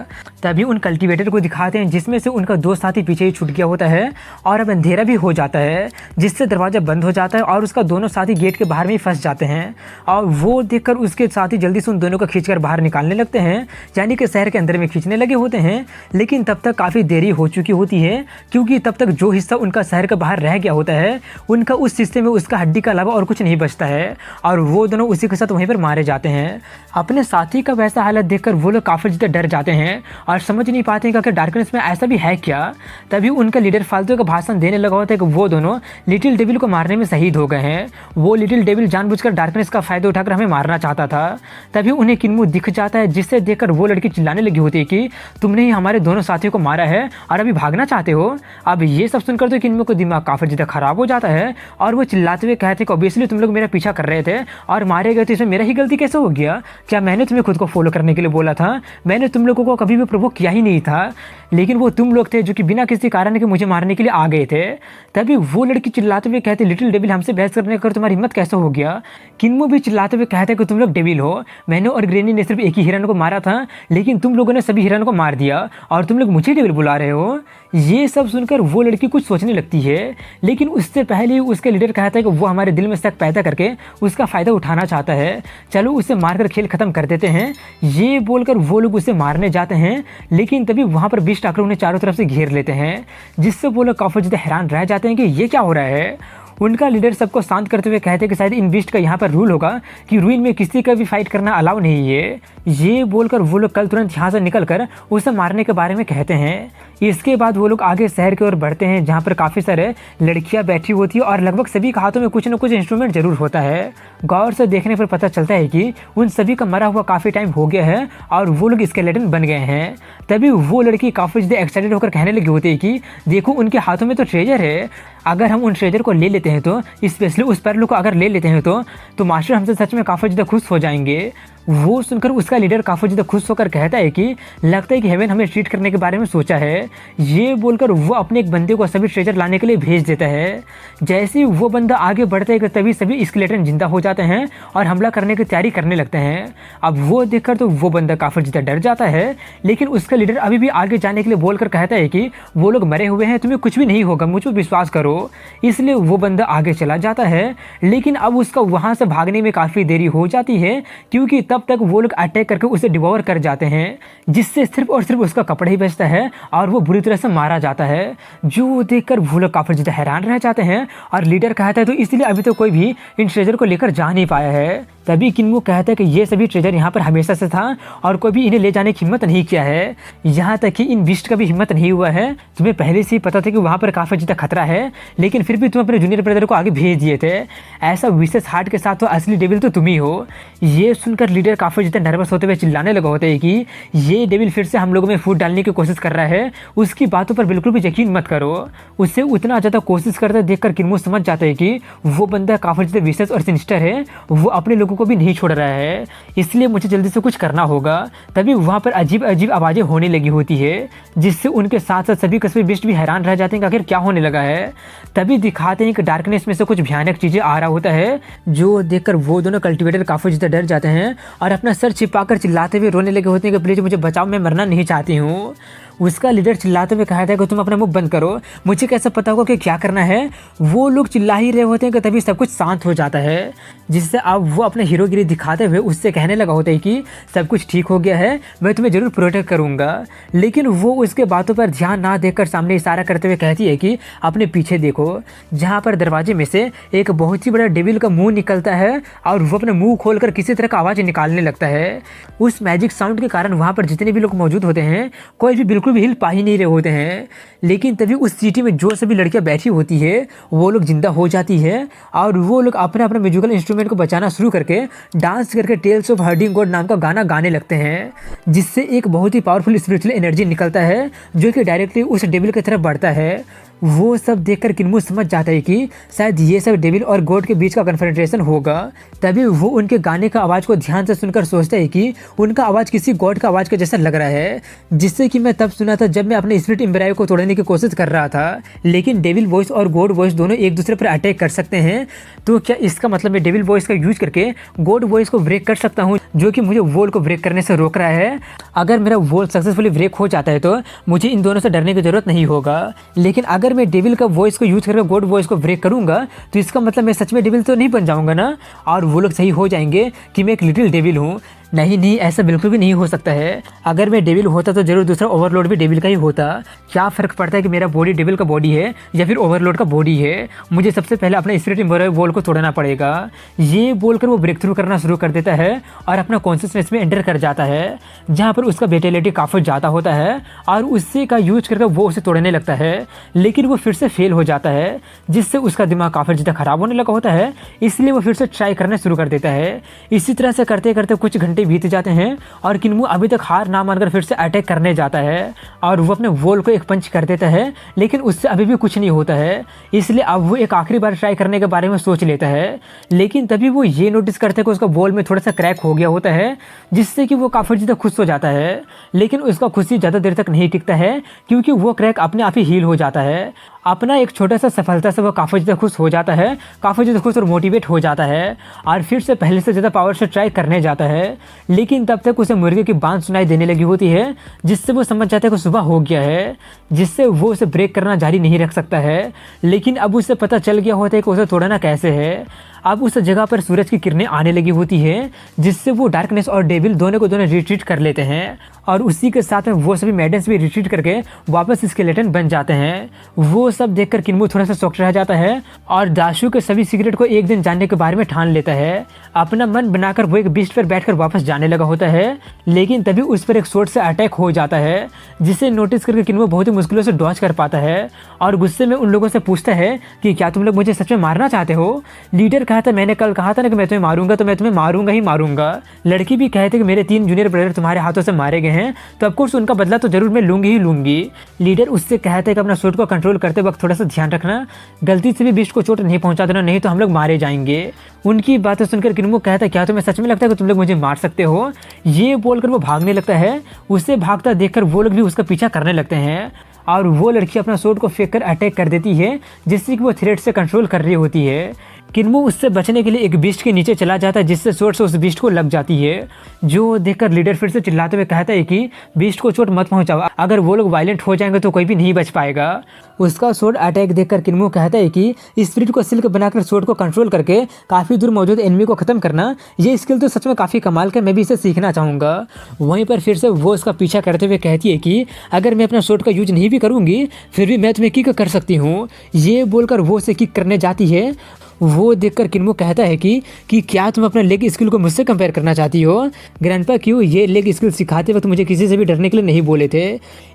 तभी उन कल्टीवेटर को दिखाते हैं, जिसमें से उनका दो साथी पीछे ही छूट गया होता है और अब अंधेरा भी हो जाता है, जिससे दरवाज़ा बंद हो जाता है और उसका दोनों साथी गेट के बाहर में ही फंस जाते हैं। और वो देखकर उसके साथी जल्दी से उन दोनों को खींचकर बाहर निकालने लगते हैं, यानी कि शहर के अंदर में खींचने लगे होते हैं। लेकिन तब तक काफ़ी देरी हो चुकी होती है, क्योंकि तब तक जो हिस्सा उनका शहर के बाहर रह गया होता है, उनका उस हिस्से में उसका हड्डी का अलावा और कुछ नहीं बचता है और वो दोनों उसी के साथ वहीं पर मारे जाते हैं। अपने साथी का वैसा हालत देखकर वो लोग काफ़ी ज़्यादा डर जाते हैं और समझ नहीं पाते हैं कि डार्कनेस में ऐसा भी है क्या। तभी उनका लीडर फालतू का भाषण देने लगा होता है कि वो दोनों लिटिल डेविल को मारने में शहीद हो गए हैं। वो लिटिल डेविल जानबूझकर डार्कनेस का फायदा उठाकर हमें मारना चाहता था। तभी उन्हें किन्मू दिख जाता है, जिससे देखकर वो लड़की चिल्लाने लगी होती है कि तुमने ही हमारे दोनों साथियों को मारा है और अभी भागना चाहते हो। अब ये सब सुनकर तो किन्मू को दिमाग काफ़ी ज़्यादा खराब हो जाता है और वो चिल्लाते हुए कहते हैं कि ऑब्वियसली तुम लोग मेरा पीछा कर रहे थे और मारे गए, तो इसमें मेरा ही गलती कैसे हो गया? क्या मैंने तुम्हें खुद को फॉलो करने के लिए बोला था? मैंने तुम लोगों को कभी भी प्रोवोक किया ही नहीं था, लेकिन वो तुम लोग थे जो कि बिना किसी कारण के मुझे मारने के लिए आ गए थे। तभी वो लड़की चिल्लाते हुए कहते लिटिल डेविल हमसे बहस करने का तुम्हारी हिम्मत कैसे हो गया? किन्मू भी चिल्लाते हुए कहते कि तुम लोग डेविल हो, मैंने और ग्रैनी ने सिर्फ एक ही हिरन को मारा था, लेकिन तुम लोगों ने सभी हिरन को मार दिया और तुम लोग मुझे डेविल बुला रहे हो। ये सब सुनकर वो लड़की कुछ सोचने लगती है, लेकिन उससे पहले ही उसके लीडर कहता है कि वो हमारे दिल में शक पैदा करके उसका फ़ायदा उठाना चाहता है, चलो उसे मारकर खेल ख़त्म कर देते हैं। ये बोलकर वो लोग उसे मारने जाते हैं, लेकिन तभी वहाँ पर बिस्ट आकर उन्हें चारों तरफ से घेर लेते हैं, जिससे वो लोग काफ़ी ज़्यादा हैरान रह जाते हैं कि ये क्या हो रहा है। उनका लीडर सबको शांत करते हुए कहते हैं कि शायद इन बिस्ट का यहाँ पर रूल होगा कि रूइन में किसी का भी फाइट करना अलाउ नहीं है। ये बोलकर वो लोग कल तुरंत यहाँ से निकलकर उसे मारने के बारे में कहते हैं। इसके बाद वो लोग आगे शहर की ओर बढ़ते हैं, जहाँ पर काफ़ी सारे लड़कियाँ बैठी होती है और लगभग सभी के हाथों में कुछ न कुछ इंस्ट्रूमेंट जरूर होता है। गौर से देखने पर पता चलता है कि उन सभी का मरा हुआ काफ़ी टाइम हो गया है और वो लोग स्केलेटन बन गए हैं। तभी वो लड़की काफ़ी ज़्यादा एक्साइटेड होकर कहने लगी होती है कि देखो उनके हाथों में तो ट्रेजर है, अगर हम उन ट्रेजर को ले लेते हैं तो, स्पेशली उस पर्ल को अगर ले लेते हैं तो मास्टर हमसे सच में काफ़ी ज़्यादा खुश हो जाएंगे। वो सुनकर उसका लीडर काफ़ी ज़्यादा खुश होकर कहता है कि लगता है कि हेवन हमें ट्रीट करने के बारे में सोचा है। ये बोलकर वो अपने एक बंदे को सभी ट्रेजर लाने के लिए भेज देता है। जैसे ही वो बंदा आगे बढ़ता है तभी सभी स्केलेटन जिंदा हो जाते हैं और हमला करने की तैयारी करने लगते हैं। अब वो देखकर तो वो बंदा काफ़ी ज़्यादा डर जाता है, लेकिन उसका लीडर अभी भी आगे जाने के लिए बोलकर कहता है कि वो लोग मरे हुए हैं, तुम्हें कुछ भी नहीं होगा, मुझ पर विश्वास करो। इसलिए वो बंदा आगे चला जाता है, लेकिन अब उसका वहाँ से भागने में काफ़ी देरी हो जाती है, क्योंकि तब तब तक वो लोग अटैक करके उसे डिवोर कर जाते हैं, जिससे सिर्फ और सिर्फ उसका कपड़ा ही बचता है और वो बुरी तरह से मारा जाता है। जो देखकर वो लोग काफ़ी ज़्यादा हैरान रह जाते हैं और लीडर कहता है तो इसलिए अभी तो कोई भी इन ट्रेजर को लेकर जा नहीं पाया है। तभी किन्मो कहता है कि ये सभी ट्रेजर यहाँ पर हमेशा से था और कोई भी इन्हें ले जाने की हिम्मत नहीं किया है, यहाँ तक कि इन बीस्ट का भी हिम्मत नहीं हुआ है। तुम्हें पहले से ही पता था कि वहाँ पर काफ़ी ज़्यादा खतरा है, लेकिन फिर भी तुम अपने जूनियर ब्रदर को आगे भेज दिए थे। ऐसा विशेष हार्ट के साथ तो असली डेविल तो तुम ही हो। ये सुनकर लीडर काफ़ी ज़्यादा नर्वस होते हुए चिल्लाने लगा होता है कि ये डेविल फिर से हम लोगों में फूट डालने की कोशिश कर रहा है, उसकी बातों पर बिल्कुल भी यकीन मत करो। उससे उतना ज़्यादा कोशिश करते देखकर किन्मो समझ जाता है कि वो बंदा काफ़ी ज़्यादा विशेष और सिनिस्टर है, वो अपने लोगों को भी नहीं छोड़ रहा है, इसलिए मुझे जल्दी से कुछ करना होगा। तभी वहाँ पर अजीब अजीब आवाज़ें होने लगी होती है, जिससे उनके साथ साथ सभी कस्बे बिस्ट भी हैरान रह जाते हैं कि आखिर क्या होने लगा है। तभी दिखाते हैं कि डार्कनेस में से कुछ भयानक चीज़ें आ रहा होता है, जो देखकर वो दोनों कल्टिवेटर काफ़ी ज़्यादा डर जाते हैं और अपना सर छिपाकर चिल्लाते हुए रोने लगे होते हैं कि प्लीज़ मुझे बचाओ, मैं मरना नहीं चाहती हूँ। उसका लीडर चिल्लाते हुए कहता है कि तुम अपना मुंह बंद करो, मुझे कैसे पता होगा कि क्या करना है। वो लोग चिल्ला ही रहे होते हैं कि तभी सब कुछ शांत हो जाता है, जिससे अब वो अपने हीरोगिरी दिखाते हुए उससे कहने लगा होता है कि सब कुछ ठीक हो गया है, मैं तुम्हें ज़रूर प्रोटेक्ट करूँगा। लेकिन वो उसके बातों पर ध्यान ना देकर सामने इशारा करते हुए कहती है कि अपने पीछे देखो, जहाँ पर दरवाजे में से एक बहुत ही बड़ा डेविल का मुँह निकलता है और वो अपने मुँह खोलकर किसी तरह का आवाज़ निकालने लगता है। उस मैजिक साउंड के कारण वहाँ पर जितने भी लोग मौजूद होते हैं कोई भी बिल्कुल भी हिल पा ही नहीं रहे होते हैं। लेकिन तभी उस सिटी में जो सभी लड़कियां बैठी होती है वो लोग जिंदा हो जाती है और वो लोग अपने अपने म्यूजिकल इंस्ट्रूमेंट को बजाना शुरू करके डांस करके टेल्स ऑफ हर्डिंग गॉड नाम का गाना गाने लगते हैं, जिससे एक बहुत ही पावरफुल स्पिरिचुअल एनर्जी निकलता है जो कि डायरेक्टली उस डेविल की तरफ बढ़ता है। वो सब देखकर किन्मो समझ जाता है कि शायद ये सब डेविल और गॉड के बीच का कन्फ्रंटेशन होगा। तभी वो उनके गाने का आवाज़ को ध्यान से सुनकर सोचता है कि उनका आवाज़ किसी गॉड का आवाज़ के जैसा लग रहा है, जिससे कि मैं तब सुना था जब मैं अपने स्पिरिट एम्ब्रायो को तोड़ने की कोशिश कर रहा था। लेकिन डेविल वॉइस और गॉड वॉइस दोनों एक दूसरे पर अटैक कर सकते हैं, तो क्या इसका मतलब मैं डेविल वॉइस का यूज करके गॉड वॉइस को ब्रेक कर सकता हूँ, जो कि मुझे वॉल को ब्रेक करने से रोक रहा है। अगर मेरा वॉल सक्सेसफुली ब्रेक हो जाता है तो मुझे इन दोनों से डरने की जरूरत नहीं होगा। लेकिन अगर मैं डेविल का वॉइस को यूज करके गॉड वॉइस को ब्रेक करूंगा तो इसका मतलब मैं सच में डेविल तो नहीं बन जाऊंगा ना, और वो लोग सही हो जाएंगे कि मैं एक लिटिल डेविल हूँ। नहीं, ऐसा बिल्कुल भी नहीं हो सकता है। अगर मैं डेविल होता तो जरूर दूसरा ओवरलोड भी डेविल का ही होता। क्या फ़र्क पड़ता है कि मेरा बॉडी डेविल का बॉडी है या फिर ओवरलोड का बॉडी है, मुझे सबसे पहले अपना स्पिरिट एम्ब्रायो वॉल को तोड़ना पड़ेगा। ये बोलकर वो ब्रेक थ्रू करना शुरू कर देता है और अपना कॉन्शियसनेस में एंटर कर जाता है, जहाँ पर उसका विटैलिटी काफ़ी ज़्यादा होता है और उससे का यूज करके वो उसे तोड़ने लगता है। लेकिन वो फिर से फेल हो जाता है, जिससे उसका दिमाग काफ़ी ज़्यादा ख़राब होने लगा होता है, इसलिए वो फिर से ट्राई करना शुरू कर देता है। इसी तरह से करते करते कुछ घंटे बीत जाते हैं और किन्मो अभी तक हार ना मानकर फिर से अटैक करने जाता है और वो अपने वॉल को एक पंच कर देता है, लेकिन उससे अभी भी कुछ नहीं होता है। इसलिए अब वो एक आखिरी बार ट्राई करने के बारे में सोच लेता है। लेकिन तभी वो ये नोटिस करते हैं कि उसका वॉल में थोड़ा सा क्रैक हो गया होता है, जिससे कि वो काफ़ी ज़्यादा खुश हो जाता है। लेकिन उसका खुशी ज़्यादा देर तक नहीं टिकता है, क्योंकि वो क्रैक अपने आप ही हील हो जाता है। अपना एक छोटा सा सफलता से वो काफ़ी ज़्यादा खुश हो जाता है, काफ़ी ज़्यादा खुश और मोटिवेट हो जाता है और फिर से पहले से ज़्यादा पावर से ट्राई करने जाता है। लेकिन तब तक उसे मुर्गे की बांध सुनाई देने लगी होती है, जिससे वो समझ जाता है कि सुबह हो गया है, जिससे वो उसे ब्रेक करना जारी नहीं रख सकता है। लेकिन अब उसे पता चल गया होता है कि उसे तोड़ना कैसे है। अब उस जगह पर सूरज की किरणें आने लगी होती है, जिससे वो डार्कनेस और डेविल दोनों को दोनों रिट्रीट कर लेते हैं और उसी के साथ में वो सभी मेडन्स भी रिट्रीट करके वापस स्केलेटन बन जाते हैं। वो सब देखकर किन्मो थोड़ा सा शॉक्ड रह जाता है और दाशु के सभी सीक्रेट को एक दिन जानने के बारे में ठान लेता है। अपना मन बनाकर वो एक बीस्ट पर बैठकर वापस जाने लगा होता है, लेकिन तभी उस पर एक शॉट से अटैक हो जाता है, जिसे नोटिस करके किन्मो बहुत ही मुश्किलों से डॉज कर पाता है और गुस्से में उन लोगों से पूछता है कि क्या तुम लोग मुझे सच में मारना चाहते हो। लीडर कहा था, मैंने कल कहा था ना कि मैं तुम्हें मारूंगा, तो मैं तुम्हें मारूंगा ही मारूंगा। लड़की भी कहते कि मेरे 3 जूनियर ब्रदर तुम्हारे हाथों से मारे गए हैं, तो ऑफकोर्स उनका बदला तो जरूर मैं लूंगी ही लूंगी। लीडर उससे कहते हैं कि अपना शॉट को कंट्रोल करते वक्त थोड़ा सा ध्यान रखना, गलती से भी बीस्ट को चोट नहीं पहुंचा देना, नहीं तो हम लोग मारे जाएंगे। उनकी बातें सुनकर किन्मो कहता है, क्या तुम्हें सच में लगता है कि तुम लोग मुझे मार सकते हो। ये बोलकर वो भागने लगता है। उसे भागता देखकर वो लोग भी उसका पीछा करने लगते हैं और वो लड़की अपना शॉट को फेंक कर अटैक कर देती है, जिससे कि वो थ्रेड से कंट्रोल कर रही होती है। किन्मो उससे बचने के लिए एक बीस्ट के नीचे चला जाता है, जिससे स्वॉर्ड से उस बीस्ट को लग जाती है। जो देखकर लीडर फिर से चिल्लाते हुए कहता है कि बीस्ट को चोट मत पहुंचाओ, अगर वो लोग वायलेंट हो जाएंगे तो कोई भी नहीं बच पाएगा। उसका स्वॉर्ड अटैक देखकर किन्मो कहता है कि स्पिरिट को सिल्क बनाकर स्वॉर्ड को कंट्रोल करके काफ़ी दूर मौजूद एनिमी को खत्म करना, ये स्किल तो सच में काफ़ी कमाल का, मैं भी इसे सीखना चाहूँगा। वहीं पर फिर से वो उसका पीछा करते हुए कहती है कि अगर मैं अपना स्वॉर्ड का यूज नहीं भी करूँगी फिर भी मैं तुम्हें किक कर सकती हूँ। ये बोलकर वो उसे किक करने जाती है। वो देखकर किन्मो कहता है कि क्या तुम अपना लेग स्किल को मुझसे कंपेयर करना चाहती हो? ग्रैंडपा क्यों ये लेग स्किल सिखाते वक्त मुझे किसी से भी डरने के लिए नहीं बोले थे।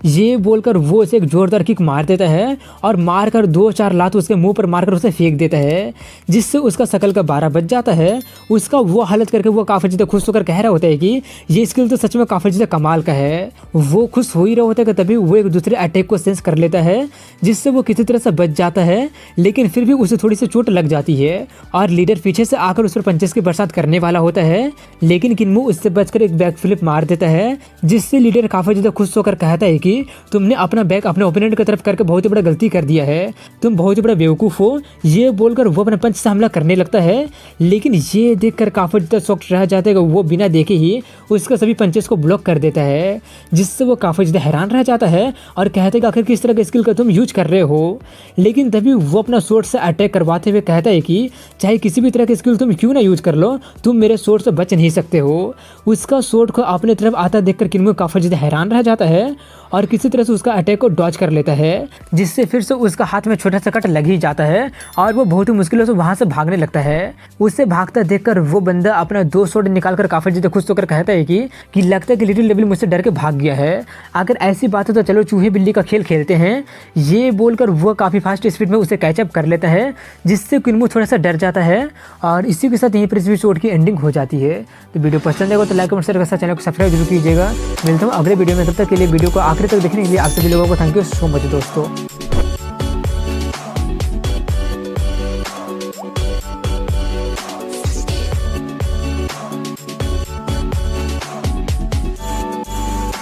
ये बोलकर वो उसे एक जोरदार किक मार देता है और मारकर 2-4 लात उसके मुंह पर मारकर उसे फेंक देता है, जिससे उसका शकल का 12 बज जाता है। उसका वो हालत करके वो काफ़ी ज़्यादा खुश होकर कह रहा होता है कि ये स्किल तो सच में काफ़ी ज़्यादा कमाल का है। वो खुश हो ही रहा होता है कि तभी वो एक दूसरे अटैक को सेंस कर लेता है, जिससे वो किसी तरह से बच जाता है, लेकिन फिर भी उसे थोड़ी सी चोट लग जाती है और लीडर पीछे से आकर उस पर पंचेस की बरसात करने वाला होता है, लेकिन किन्मो उससे बचकर एक बैक फ्लिप मार देता है, जिससे लीडर काफी ज्यादा खुश होकर कहता है कि तुमने अपना बैक अपने ओपोनेंट की तरफ करके बहुत ही बड़ा गलती कर दिया है, तुम बहुत ही बड़ा बेवकूफ हो। ये बोलकर वो अपने पंच से हमला करने लगता है, लेकिन ये देखकर काफी ज्यादा शॉक्ड रह जाता है कि वो बिना देखे ही उसका सभी पंचेस को ब्लॉक कर देता है, जिससे वो काफी ज्यादा हैरान रह जाता है और कहते हैं कि आखिर किस तरह के स्किल का तुम यूज कर रहे हो। लेकिन तभी वो अपना स्वॉर्ड से अटैक करवाते हुए कहता है कि चाहे किसी भी तरह की स्किल तुम क्यों ना यूज कर लो, तुम मेरे स्वॉर्ड से बच नहीं सकते हो। उसका स्वॉर्ड को अपने तरफ आता देखकर किन्मो काफी ज्यादा हैरान रह जाता है और किसी तरह से उसका अटैक को डॉज कर लेता है, जिससे फिर से उसका हाथ में छोटा सा कट लग ही जाता है और वो बहुत ही मुश्किलों से वहां से भागने लगता है। उससे भागता देखकर वो बंदा अपना 2 स्वॉर्ड निकालकर काफी ज्यादा खुश होकर कहता है कि लगता है कि लिटिल डेविल मुझसे डर के भाग गया है, अगर ऐसी बात है तो चलो चूहे बिल्ली का खेल खेलते हैं। ये बोलकर वो काफी फास्ट स्पीड में उसे कैचअप कर लेता है, जिससे किन्मो थोड़ा सा डर जाता है और इसी के साथ यहीं पर इस एपिसोड की एंडिंग हो जाती है। तो वीडियो पसंद आएगा तो लाइक कमेंट शेयर कर चैनल को सब्सक्राइब जरूर कीजिएगा। मिलता हूँ अगले वीडियो में, तब तक के लिए वीडियो को आखिर तक देखने के लिए आप सभी लोगों को थैंक यू सो मच दोस्तों।